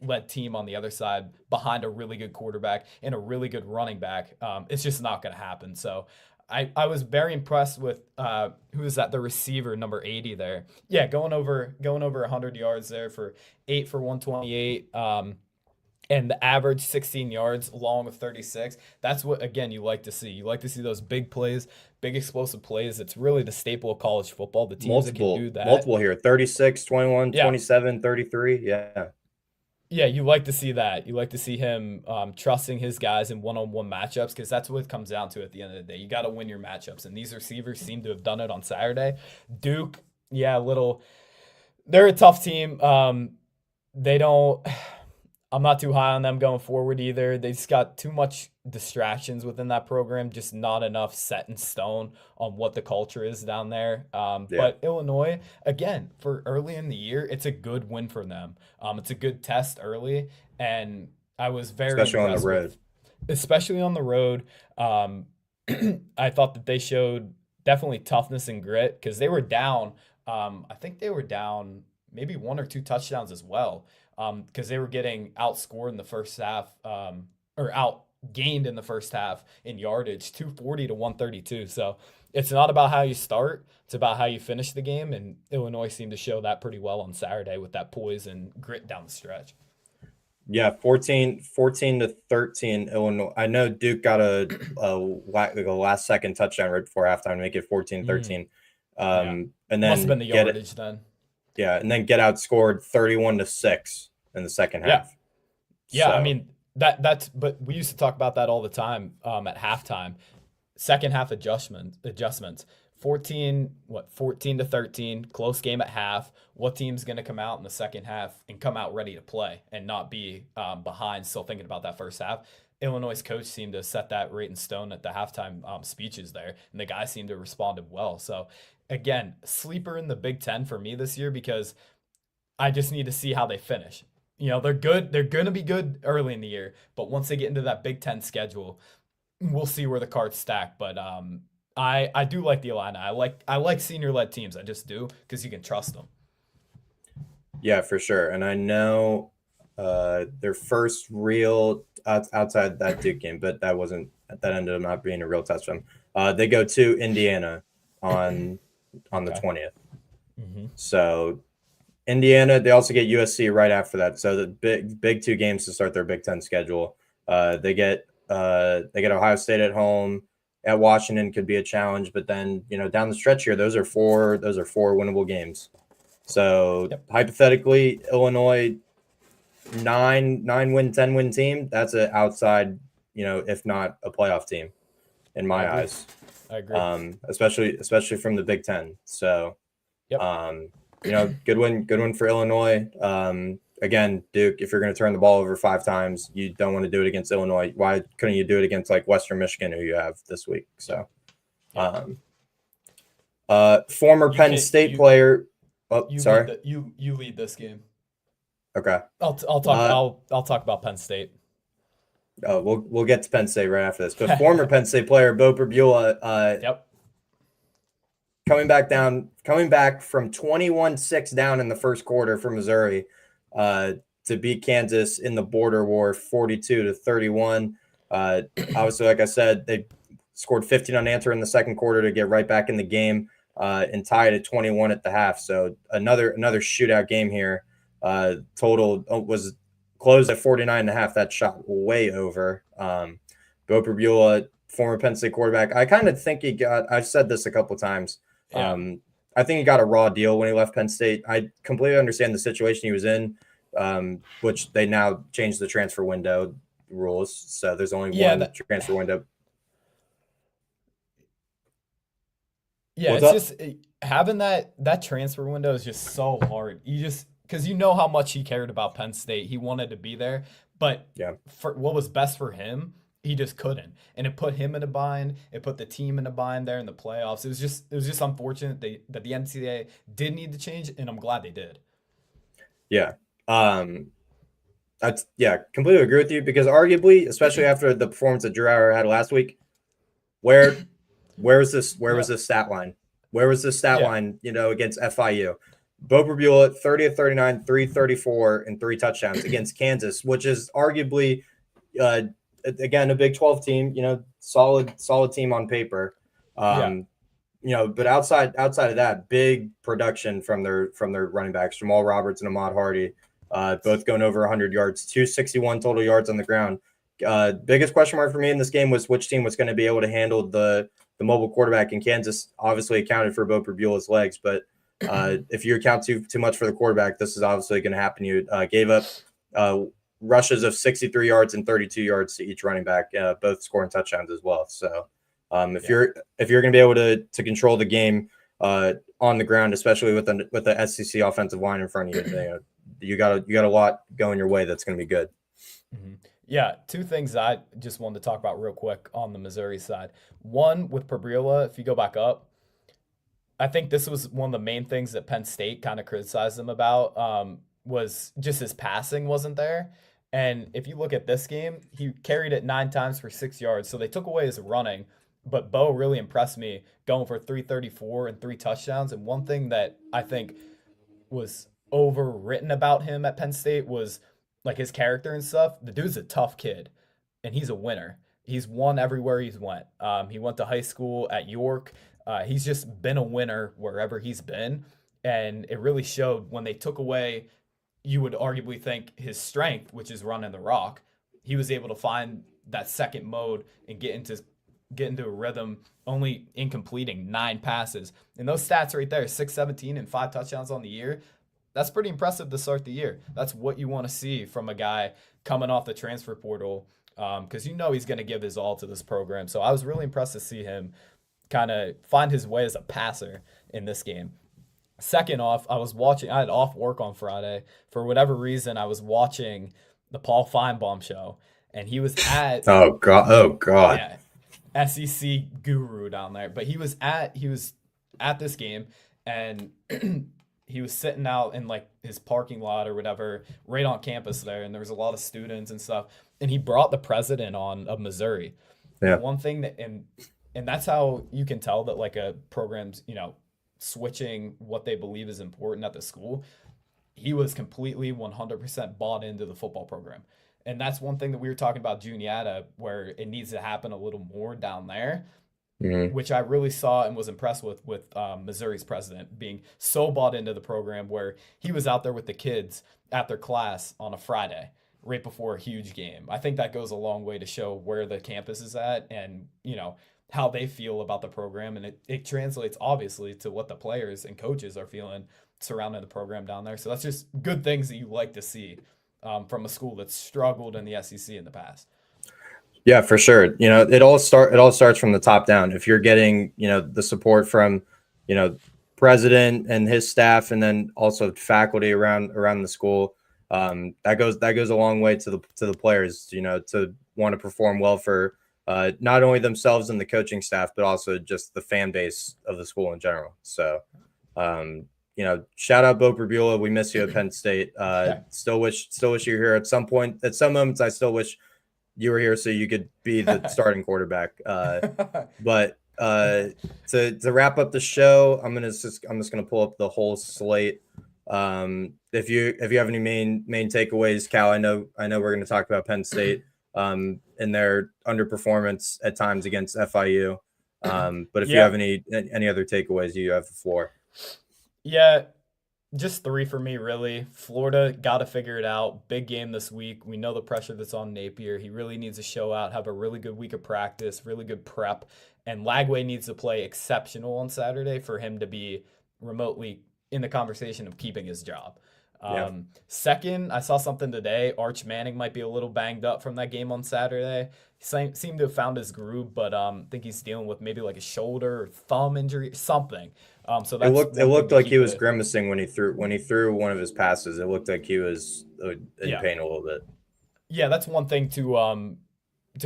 led team on the other side behind a really good quarterback and a really good running back. It's just not going to happen. So I was very impressed with who is that? The receiver, number 80 there. Yeah, going over 100 yards there for 8 for 128. And the average 16 yards along with 36. That's what, again, you like to see. You like to see those big plays, big explosive plays. It's really the staple of college football. The teams that can do that. Multiple here, 36, 21, Yeah. 27, 33. Yeah. Yeah, you like to see that. You like to see him trusting his guys in one-on-one matchups because that's what it comes down to at the end of the day. You got to win your matchups, and these receivers seem to have done it on Saturday. Duke, yeah, they're a tough team. They don't. I'm not too high on them going forward either. They just got too much distractions within that program, just not enough set in stone on what the culture is down there. But Illinois, again, for early in the year, it's a good win for them. It's a good test early, and I was very Especially on the impressed road. especially on the road. I thought that they showed definitely toughness and grit because they were down. I think they were down maybe 1 or 2 touchdowns as well because they were getting outscored in the first half or outgained in the first half in yardage, 240 to 132. So it's not about how you start, it's about how you finish the game. And Illinois seemed to show that pretty well on Saturday with that poise and grit down the stretch. Yeah, 14-13 Illinois. I know Duke got a last second touchdown right before halftime to make it 14-13. And then Must have been the yardage then. Yeah, and then get outscored 31-6 in the second half. Yeah, So, I mean but we used to talk about that all the time at halftime. Second half adjustments. 14-13, close game at half. What team's going to come out in the second half and come out ready to play and not be behind, still thinking about that first half? Illinois' coach seemed to set that rate in stone at the halftime speeches there, and the guys seemed to have responded well. So, again, sleeper in the Big Ten for me this year because I just need to see how they finish. They're good. They're going to be good early in the year, but once they get into that Big Ten schedule, we'll see where the cards stack. But I do like the Illini. I like senior led teams. I just do because you can trust them. yeah, for sure. And I know their first real outside that Duke game, but that ended up not being a real test for them. They go to Indiana on the 20th. Mm-hmm. So Indiana, they also get USC right after that. So the big 2 games to start their Big Ten schedule. They get Ohio State at home. At Washington could be a challenge, but then down the stretch here, those are four winnable games. So hypothetically, Illinois 9-win, 10-win team. That's an outside, if not a playoff team, in my eyes. I agree. Especially from the Big Ten. So, good win for Illinois. Again, Duke, if you're going to turn the ball over 5 times, you don't want to do it against Illinois. Why couldn't you do it against like Western Michigan, who you have this week? So, former Penn State player. Oh, sorry. You lead this game. Okay. I'll talk about Penn State. Oh, we'll get to Penn State right after this. But former Penn State player Bo Perbula, coming back from 21-6 down in the first quarter for Missouri, to beat Kansas in the border war 42-31. Obviously, like I said, they scored 15 unanswered in the second quarter to get right back in the game. and tied at 21 at the half. So another shootout game here. Total was closed at 49.5. That shot way over. Bo Pribula, former Penn State quarterback. I kind of think I've said this a couple times. Yeah. I think he got a raw deal when he left Penn State. I completely understand the situation he was in, which they now changed the transfer window rules. So there's only one transfer window. Yeah, What's it's up? just having that transfer window is just so hard. You just because you know how much he cared about Penn State, he wanted to be there, but Yeah. for what was best for him, he just couldn't, and it put him in a bind. It put the team in a bind there in the playoffs. It was just unfortunate that the NCAA did need to change, and I'm glad they did. Yeah. Completely agree with you because arguably, especially after the performance that Drew Hauer had last week, where was this stat line? Where was this stat Yeah. line, against FIU? Bo Pribula, 30 of 39, 334, and 3 touchdowns against Kansas, which is arguably again a Big 12 team, solid team on paper. Yeah. But outside of that, big production from their running backs, Jamal Roberts and Ahmad Hardy, both going over 100 yards, 261 total yards on the ground. Biggest question mark for me in this game was which team was going to be able to handle the mobile quarterback. In Kansas obviously accounted for Bo Pribula's legs, but if you account too much for the quarterback, this is obviously going to happen. You gave up rushes of 63 yards and 32 yards to each running back, both scoring touchdowns as well. So if you're going to be able to control the game on the ground, especially with the SEC offensive line in front of you, you got a lot going your way that's going to be good. Mm-hmm. Yeah, two things I just wanted to talk about real quick on the Missouri side. One, with Pribula, if you go back up, I think this was one of the main things that Penn State kind of criticized him about, was just his passing wasn't there. And if you look at this game, he carried it 9 times for 6 yards. So they took away his running, but Bo really impressed me going for 334 and 3 touchdowns. And one thing that I think was overwritten about him at Penn State was like his character and stuff. The dude's a tough kid, and he's a winner. He's won everywhere he's went. He went to high school at York. He's just been a winner wherever he's been, and it really showed when they took away. You would arguably think his strength, which is running the rock, he was able to find that second mode and get into a rhythm, only incompleting 9 passes. And those stats right there, 617 and 5 touchdowns on the year, that's pretty impressive to start the year. That's what you want to see from a guy coming off the transfer portal, because he's going to give his all to this program. So I was really impressed to see him kind of find his way as a passer in this game. Second off, I had off work on Friday. For whatever reason, I was watching the Paul Feinbaum show, and he was at Oh God. yeah, SEC guru down there. But he was at this game, and he was sitting out in like his parking lot or whatever, right on campus there, and there was a lot of students and stuff. And he brought the president on of Missouri. Yeah. One thing that and that's how you can tell that like a program's switching what they believe is important at the school. He was completely 100% bought into the football program. And that's one thing that we were talking about Juniata, where it needs to happen a little more down there, which I really saw and was impressed with Missouri's president being so bought into the program, where he was out there with the kids at their class on a Friday right before a huge game. I think that goes a long way to show where the campus is at and, how they feel about the program. And it translates obviously to what the players and coaches are feeling surrounding the program down there. So that's just good things that you like to see from a school that's struggled in the SEC in the past. Yeah, for sure. It all starts from the top down. If you're getting, the support from, president and his staff, and then also faculty around the school, that goes a long way to the players, to want to perform well for not only themselves and the coaching staff, but also just the fan base of the school in general. So, shout out Bo Pribula. We miss you at Penn State. Still wish you were here at some point. At some moments, I still wish you were here so you could be the starting quarterback. But to wrap up the show, I'm just gonna pull up the whole slate. If you have any main takeaways, Cal, I know we're going to talk about Penn State and their underperformance at times against FIU. But if you Yeah, have any other takeaways, you have the floor. yeah. Just three for me, really. Florida got to figure it out. Big game this week. We know the pressure that's on Napier. He really needs to show out, have a really good week of practice, really good prep. And Lagway needs to play exceptional on Saturday for him to be remotely in the conversation of keeping his job. Yeah. Second, I saw something today. Arch Manning might be a little banged up from that game on Saturday. He seemed to have found his groove, but I think he's dealing with maybe like a shoulder or thumb injury, something. So It that's looked one thing to like he keep was it. grimacing when he threw one of his passes. It looked like he was in Yeah. pain a little bit. Yeah, that's one thing to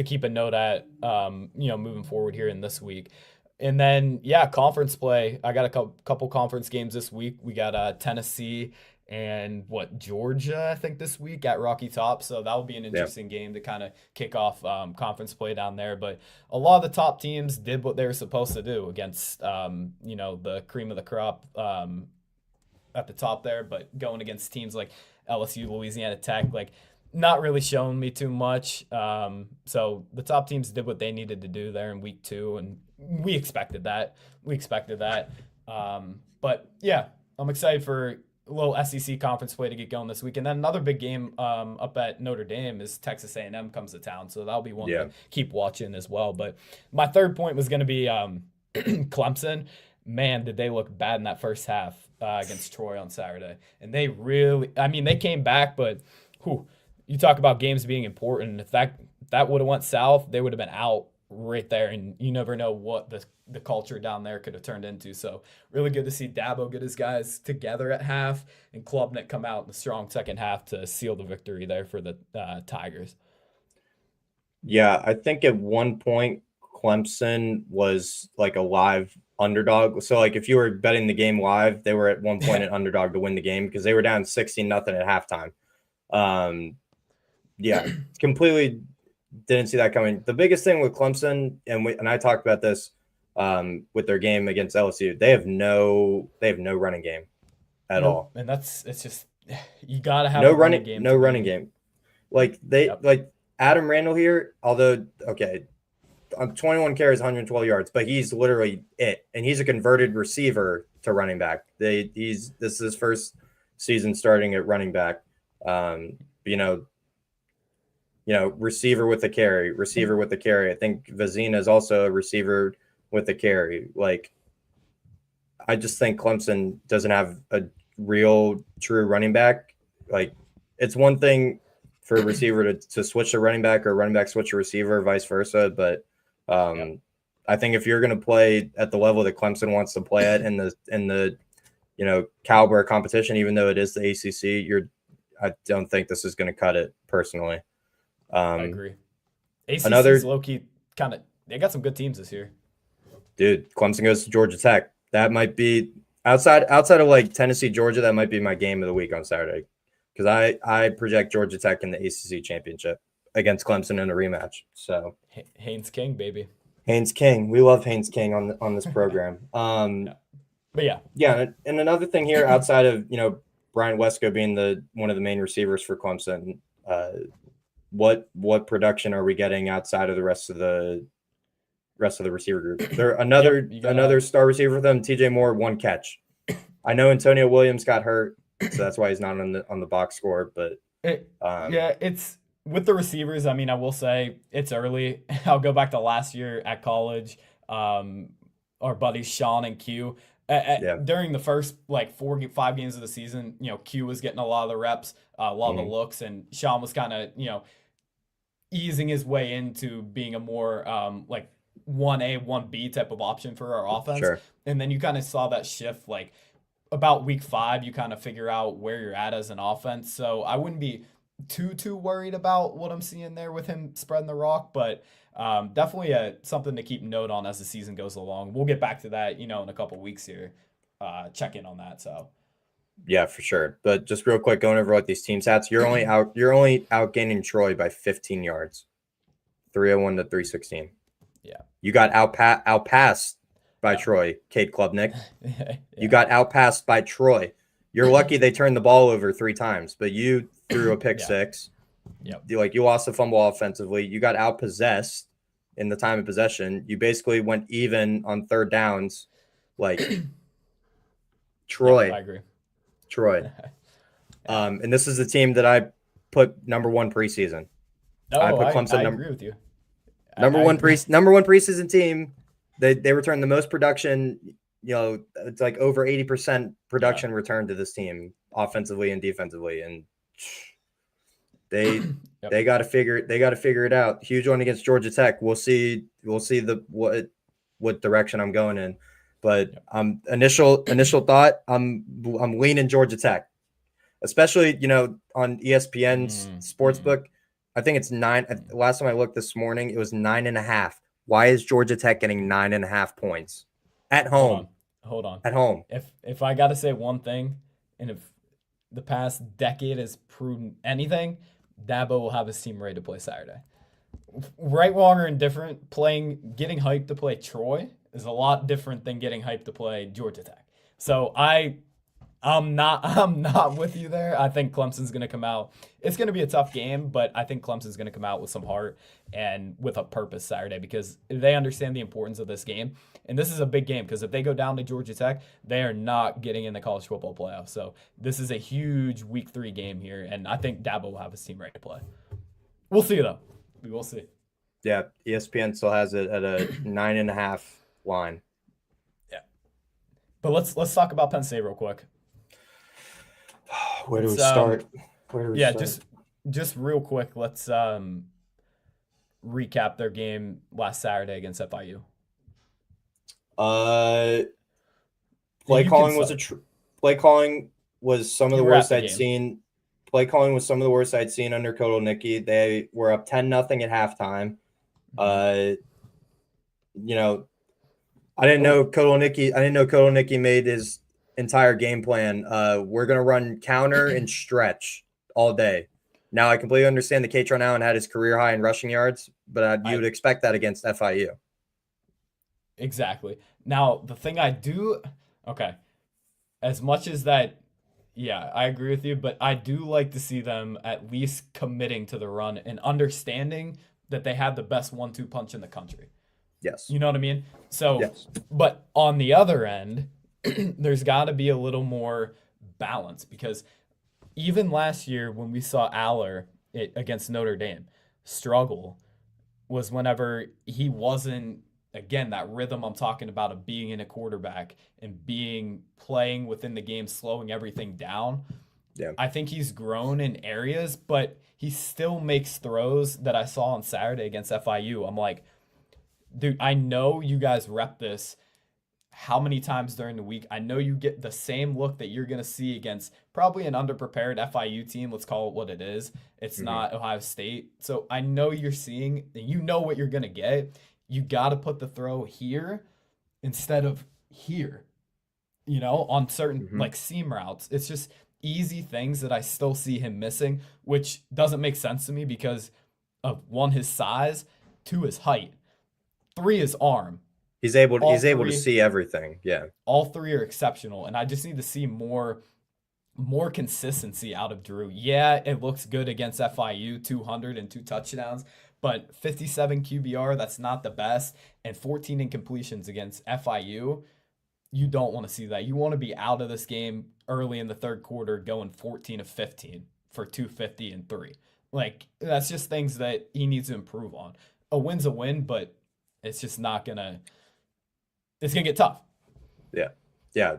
keep a note at moving forward here in this week. And then yeah, conference play. I got a couple conference games this week. We got Tennessee and Georgia, I think, this week at Rocky Top. So that will be an Yeah. interesting game to kind of kick off conference play down there. But a lot of the top teams did what they were supposed to do against the cream of the crop at the top there. But going against teams like LSU, Louisiana Tech, like not really showing me too much. So the top teams did what they needed to do there in week 2, and we expected that. But yeah, I'm excited for a little SEC conference play to get going this week. And then another big game up at Notre Dame is Texas A&M comes to town. So that'll be one Yeah. to keep watching as well. But my third point was going to be Clemson. Man, did they look bad in that first half against Troy on Saturday. And they really, I mean, they came back, but you talk about games being important. If that would have went south, they would have been out right there. And you never know what the culture down there could have turned into. So really good to see Dabo get his guys together at half and Klubnik come out in the strong second half to seal the victory there for the Tigers. Yeah, I think at one point Clemson was like a live underdog. So like if you were betting the game live, they were at one point an underdog to win the game because they were down 16-0 at halftime. Yeah, completely didn't see that coming. The biggest thing with Clemson, and I talked about this with their game against LSU, they have no running game at all. And it's just you gotta have no a running game. No running game. Like like Adam Randall here, although okay, on 21 carries, 112 yards, but he's literally it, and he's a converted receiver to running back. This is his first season starting at running back. Receiver with a carry. I think Vazina is also a receiver with a carry. Like, I just think Clemson doesn't have a real true running back. Like, it's one thing for a receiver to switch to running back or a running back switch to receiver, vice versa. But I think if you're going to play at the level that Clemson wants to play at in the caliber of competition, even though it is the ACC, I don't think this is going to cut it personally. I agree. ACC's low-key kind of – they got some good teams this year. Dude, Clemson goes to Georgia Tech. That might be – outside of like Tennessee, Georgia, that might be my game of the week on Saturday because I project Georgia Tech in the ACC championship against Clemson in a rematch. So Haynes King, baby. Haynes King. We love Haynes King on this program. But yeah. Yeah, and another thing here outside of, Brian Wesco being one of the main receivers for Clemson, what production are we getting outside of the rest of the receiver group? There another star receiver for them, TJ Moore, 1 catch. I know Antonio Williams got hurt, so that's why he's not on the box score, but it's with the receivers. I mean, I will say it's early. I'll go back to last year at college. Our buddies Sean and Q. During the first 4-5 games of the season, Q was getting a lot of the reps, a lot of the looks, and Sean was kind of easing his way into being a more 1A, 1B type of option for our offense. Sure. And then you kind of saw that shift about week 5, you kind of figure out where you're at as an offense. So I wouldn't be too worried about what I'm seeing there with him spreading the rock, but definitely something to keep note on as the season goes along. We'll get back to that, in a couple weeks here. Check in on that. So yeah, for sure. But just real quick, going over what these team stats, you're only outgaining Troy by 15 yards, 301 to 316. Yeah, you got outpassed by Troy, Kate Klubnik. You got outpassed by Troy. You're lucky they turned the ball over 3 times, but you threw a pick 6. Yep. You lost the fumble offensively. You got outpossessed in the time of possession. You basically went even on third downs, like Yep, I Troy. agree. Troy. Yeah. And this is the team that I put number one preseason. I No, put I Clemson agree with you. number I one agree. number one preseason team. They returned the most production. It's like over 80% Yeah. production returned to this team offensively and defensively, and they Yep. they got to figure it out. Huge one against Georgia Tech. We'll see what direction I'm going in, but Yep. Initial thought, I'm leaning Georgia Tech, especially on ESPN's sportsbook. I think it's 9. Last time I looked this morning, it was 9.5. Why is Georgia Tech getting 9.5 points at home? Hold on. At home. If I got to say one thing, and if the past decade has proven anything, Dabo will have his team ready to play Saturday. Right, wrong, or indifferent, getting hyped to play Troy is a lot different than getting hyped to play Georgia Tech. So I'm not with you there. I think Clemson's going to come out. It's going to be a tough game, but I think Clemson's going to come out with some heart and with a purpose Saturday because they understand the importance of this game. And this is a big game because if they go down to Georgia Tech, they are not getting in the college football playoff. So this is a huge week 3 game here, and I think Dabo will have his team ready to play. We'll see, though. We will see. Yeah, ESPN still has it at a 9.5 line. Yeah. But let's talk about Penn State real quick. Where do we start? Just real quick, let's recap their game last Saturday against FIU. Play calling was some of the worst I'd seen. Play calling was some of the worst I'd seen under Kotelnicki. They were up 10-0 at halftime. I didn't know Kotelnicki made his entire game plan. We're gonna run counter and stretch all day. Now I completely understand that Katron Allen had his career high in rushing yards, but you would expect that against FIU. Exactly. Now the thing as much as that, yeah, I agree with you, but I do like to see them at least committing to the run and understanding that they have the best 1-2 punch in the country. Yes. You know what I mean? So, yes. But on the other end, there's got to be a little more balance because even last year when we saw Aller against Notre Dame struggle was whenever he wasn't, again, that rhythm I'm talking about of being in a quarterback and playing within the game, slowing everything down. Yeah. I think he's grown in areas, but he still makes throws that I saw on Saturday against FIU. I'm like, dude, I know you guys rep this how many times during the week. I know you get the same look that you're going to see against probably an underprepared FIU team. Let's call it what it is. It's not Ohio State. So I know you're seeing, you know what you're going to get. You got to put the throw here instead of here, on certain like seam routes. It's just easy things that I still see him missing, which doesn't make sense to me because of 1, his size, 2, his height, 3, his arm. He's able to see everything. Yeah. All 3 are exceptional. And I just need to see more consistency out of Drew. Yeah, it looks good against FIU, 200 and 2 touchdowns, but 57 QBR, that's not the best. And 14 incompletions against FIU, you don't want to see that. You want to be out of this game early in the third quarter going 14 of 15 for 250 and 3. Like, that's just things that he needs to improve on. A win's a win, but it's just not going to – it's going to get tough. Yeah. Yeah.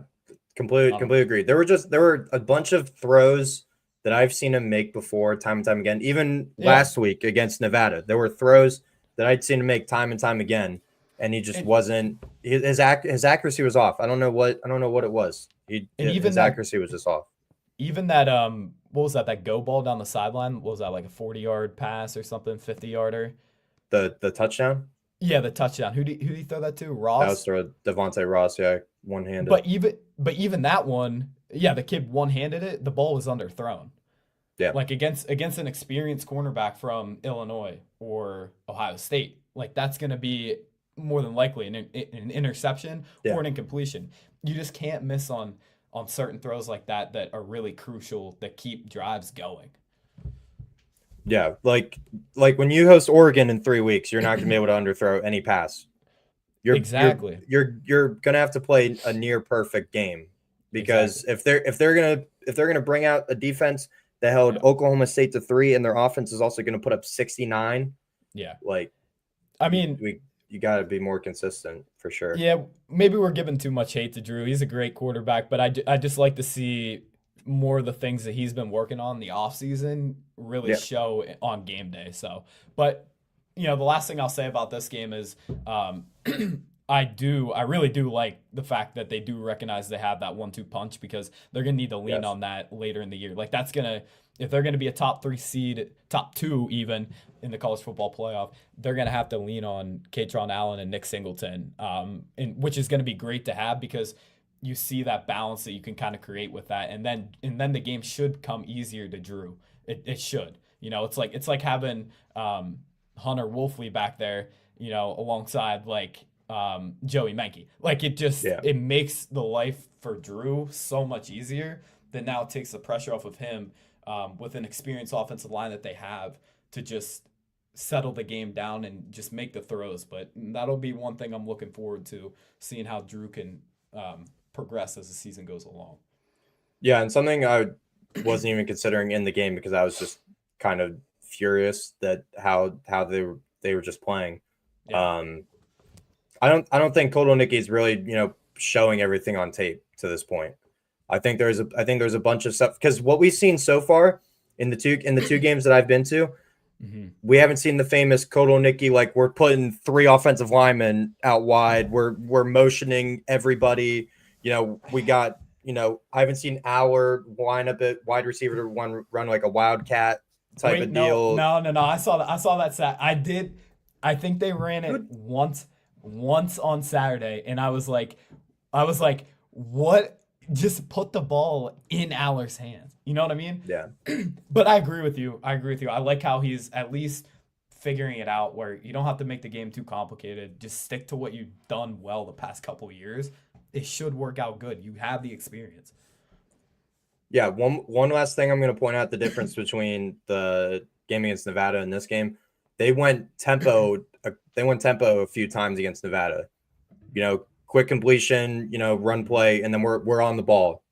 Completely agree. There were a bunch of throws that I've seen him make before, time and time again. Even last week against Nevada, there were throws that I'd seen him make time and time again, and he just wasn't. His accuracy was off. I don't know what it was. His accuracy was just off. Even that what was that? That go ball down the sideline. What was that, like a 40-yard pass or something? 50-yarder. The touchdown. Yeah, the touchdown. Who did he throw that to? Ross. That was through Devontae Ross. Yeah, one-handed. But even that one, yeah, the kid one-handed it. The ball was underthrown. Yeah. Like against an experienced cornerback from Illinois or Ohio State, like that's going to be more than likely an interception or an incompletion. You just can't miss on certain throws like that are really crucial that keep drives going. Yeah, like when you host Oregon in 3 weeks, you're not gonna be able to underthrow any pass. You're you're Exactly. you're gonna have to play a near perfect game Exactly. because if they're gonna bring out a defense that held Yeah. Oklahoma State to 3 and their offense is also gonna put up 69, Yeah. like I you mean, we you got to be more consistent for sure. yeah, maybe we're giving too much hate to Drew. He's a great quarterback, but I just like to see more of the things that he's been working on in the offseason really Yeah, show on game day. So, but the last thing I'll say about this game is um, I really do like the fact that they do recognize they have that 1-2 punch because they're going to need to lean yes. on that later in the year. Like that's going to if they're going to be a top 3 seed, top 2 even in the college football playoff, they're going to have to lean on Katron Allen and Nick Singleton, which is going to be great to have because you see that balance that you can kind of create with that, and then the game should come easier to Drew. It should. It's like having Hunter Wolfley back there, alongside like Joey Menke. Like Yeah. it makes the life for Drew so much easier that now it takes the pressure off of him with an experienced offensive line that they have to just settle the game down and just make the throws. But that'll be one thing I'm looking forward to, seeing how Drew can progress as the season goes along. Yeah, and something I wasn't even considering in the game because I was just kind of furious that how they were just playing. Yeah. Um, I don't think Koto Nicki is really showing everything on tape to this point. I think there's a bunch of stuff because what we've seen so far in the two games that I've been to, Mm-hmm. we haven't seen the famous Koto Nicki like we're putting 3 offensive linemen out wide. We're motioning everybody. We got I haven't seen our line up at wide receiver to run like a wildcat type Wait, of no, deal. no, no, no. I saw that. I saw that stat. I did. I think they ran it Good. once on Saturday, and I was like, what? Just put the ball in Aller's hands. You know what I mean? Yeah. But I agree with you. I agree with you. I like how he's at least figuring it out where you don't have to make the game too complicated. Just stick to what you've done well the past couple years. It should work out good. You have the experience. Yeah, one last thing I'm going to point out the difference between the game against Nevada and this game. They went tempo. They went tempo a few times against Nevada. Quick completion. Run play, and then we're on the ball,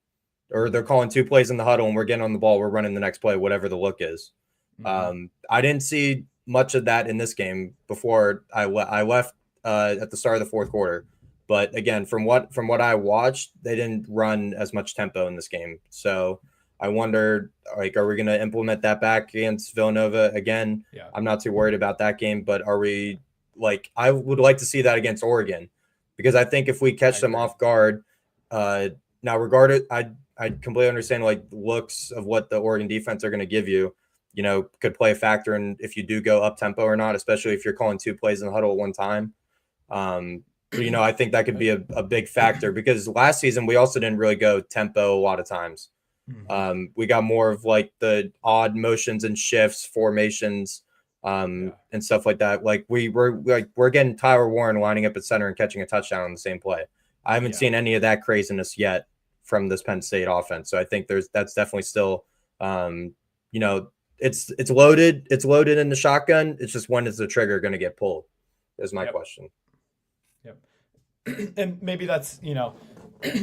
or they're calling 2 plays in the huddle, and we're getting on the ball. We're running the next play, whatever the look is. Mm-hmm. I didn't see much of that in this game before I left at the start of the fourth quarter. But again, from what I watched, they didn't run as much tempo in this game. So I wonder, like, are we going to implement that back against Villanova again? Yeah. I'm not too worried about that game, but are we like? I would like to see that against Oregon because I think if we catch them agree. off guard, now regarded, I completely understand like looks of what the Oregon defense are going to give you. Could play a factor in if you do go up tempo or not, especially if you're calling 2 plays in the huddle at one time. But, I think that could be a big factor because last season we also didn't really go tempo a lot of times. Mm-hmm. We got more of like the odd motions and shifts, formations, Yeah. and stuff like that. Like we're getting Tyler Warren lining up at center and catching a touchdown on the same play. I haven't Yeah. seen any of that craziness yet from this Penn State offense. So I think that's definitely still, it's loaded. It's loaded in the shotgun. It's just when is the trigger going to get pulled? Is my Yep. question. Yep. And maybe that's,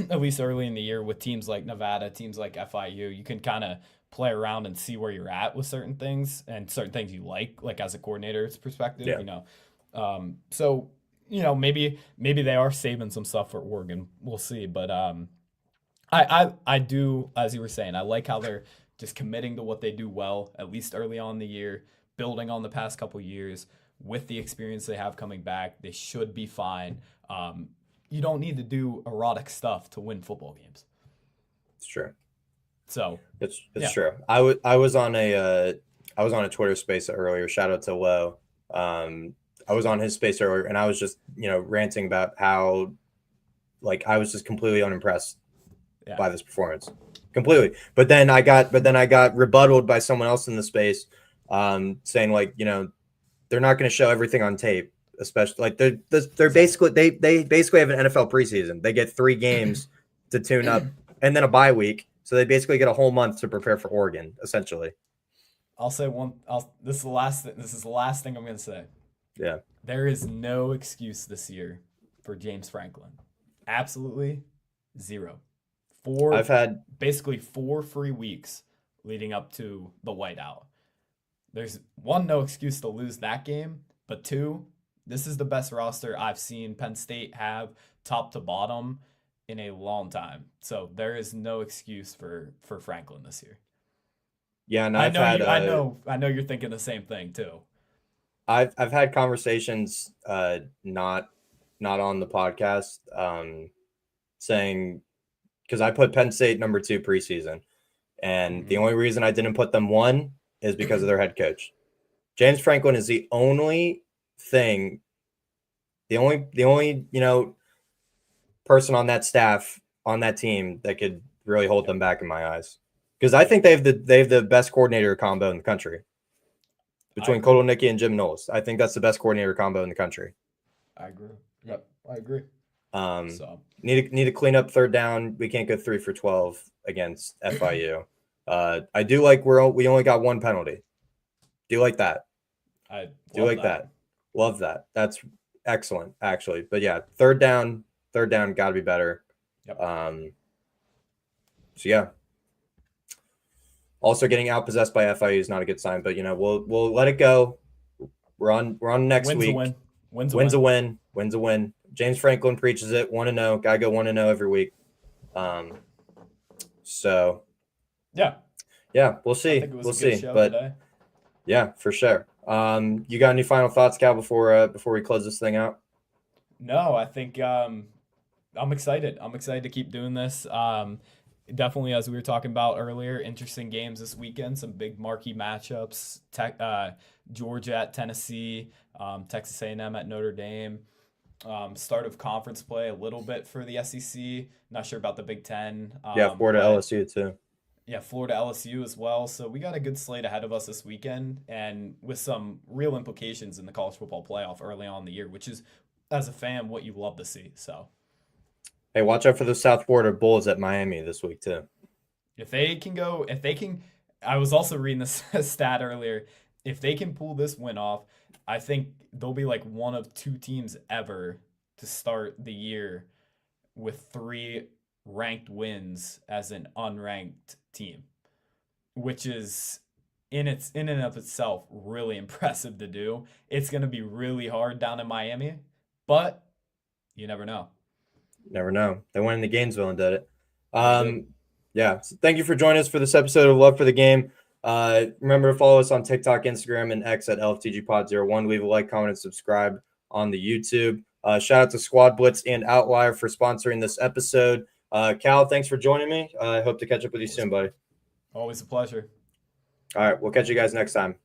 at least early in the year with teams like Nevada, teams like FIU, you can kind of play around and see where you're at with certain things and certain things you like as a coordinator's perspective, Yeah. So, maybe they are saving some stuff for Oregon. We'll see. But I do, as you were saying, I like how they're just committing to what they do well, at least early on in the year, building on the past couple years with the experience they have coming back. They should be fine. You don't need to do erotic stuff to win football games. It's true. So It's yeah. true. I was on a Twitter space earlier. Shout out to Lo. I was on his space earlier, and I was just ranting about how like I was just completely unimpressed Yeah. by this performance, completely. But then I got rebutted by someone else in the space, saying like they're not going to show everything on tape, especially like they're basically they basically have an NFL preseason. They get 3 games to tune up and then a bye week. So they basically get a whole month to prepare for Oregon, essentially. I'll say one. This is the last. This is the last thing I'm gonna say. Yeah. There is no excuse this year for James Franklin. Absolutely zero. Basically 4 free weeks leading up to the whiteout. There's one, no excuse to lose that game, but two, this is the best roster I've seen Penn State have top to bottom in a long time. So there is no excuse for Franklin this year. Yeah, and I know you're thinking the same thing too. I've had conversations not on the podcast saying, because I put Penn State number 2 preseason, and the only reason I didn't put them 1 is because of their head coach. James Franklin is the only thing, the only person on that staff, on that team, that could really hold them back in my eyes. Because I think they have the best coordinator combo in the country between Kotelnicki and Jim Knowles. I think that's the best coordinator combo in the country. I agree. Yep, I agree. Need to clean up third down. We can't go 3 for 12 against FIU. I do like we only got 1 penalty. Do like that. I do like that. Love that. That's excellent, actually. But yeah, third down got to be better. Yep. So yeah. Also, getting outpossessed by FIU is not a good sign, but we'll let it go. We're on next week. Wins a win. James Franklin preaches it. 1-0. Gotta go 1-0 every week. So yeah, we'll see. We'll see. But today. Yeah, for sure. You got any final thoughts, Cal, before we close this thing out? No, I think I'm excited. I'm excited to keep doing this. Definitely, as we were talking about earlier, interesting games this weekend. Some big marquee matchups. Georgia at Tennessee, Texas A&M at Notre Dame. Start of conference play a little bit for the SEC. Not sure about the Big Ten. Florida LSU too. Yeah, Florida LSU as well. So we got a good slate ahead of us this weekend, and with some real implications in the college football playoff early on in the year, which is, as a fan, what you love to see. So. Hey, watch out for the South Florida Bulls at Miami this week too. I was also reading this stat earlier. If they can pull this win off, I think they'll be like one of 2 teams ever to start the year with 3 ranked wins as an unranked team, which is in and of itself really impressive to do. It's going to be really hard down in Miami, but you never know. Never know. They went into Gainesville and did it. Yeah. So thank you for joining us for this episode of Love for the Game. Remember to follow us on TikTok, Instagram, and X at LFTGPod01. Leave a like, comment, and subscribe on the YouTube. Shout out to Squad Blitz and Outlier for sponsoring this episode. Cal, thanks for joining me. I hope to catch up with you soon, buddy. Always a pleasure. All right. We'll catch you guys next time.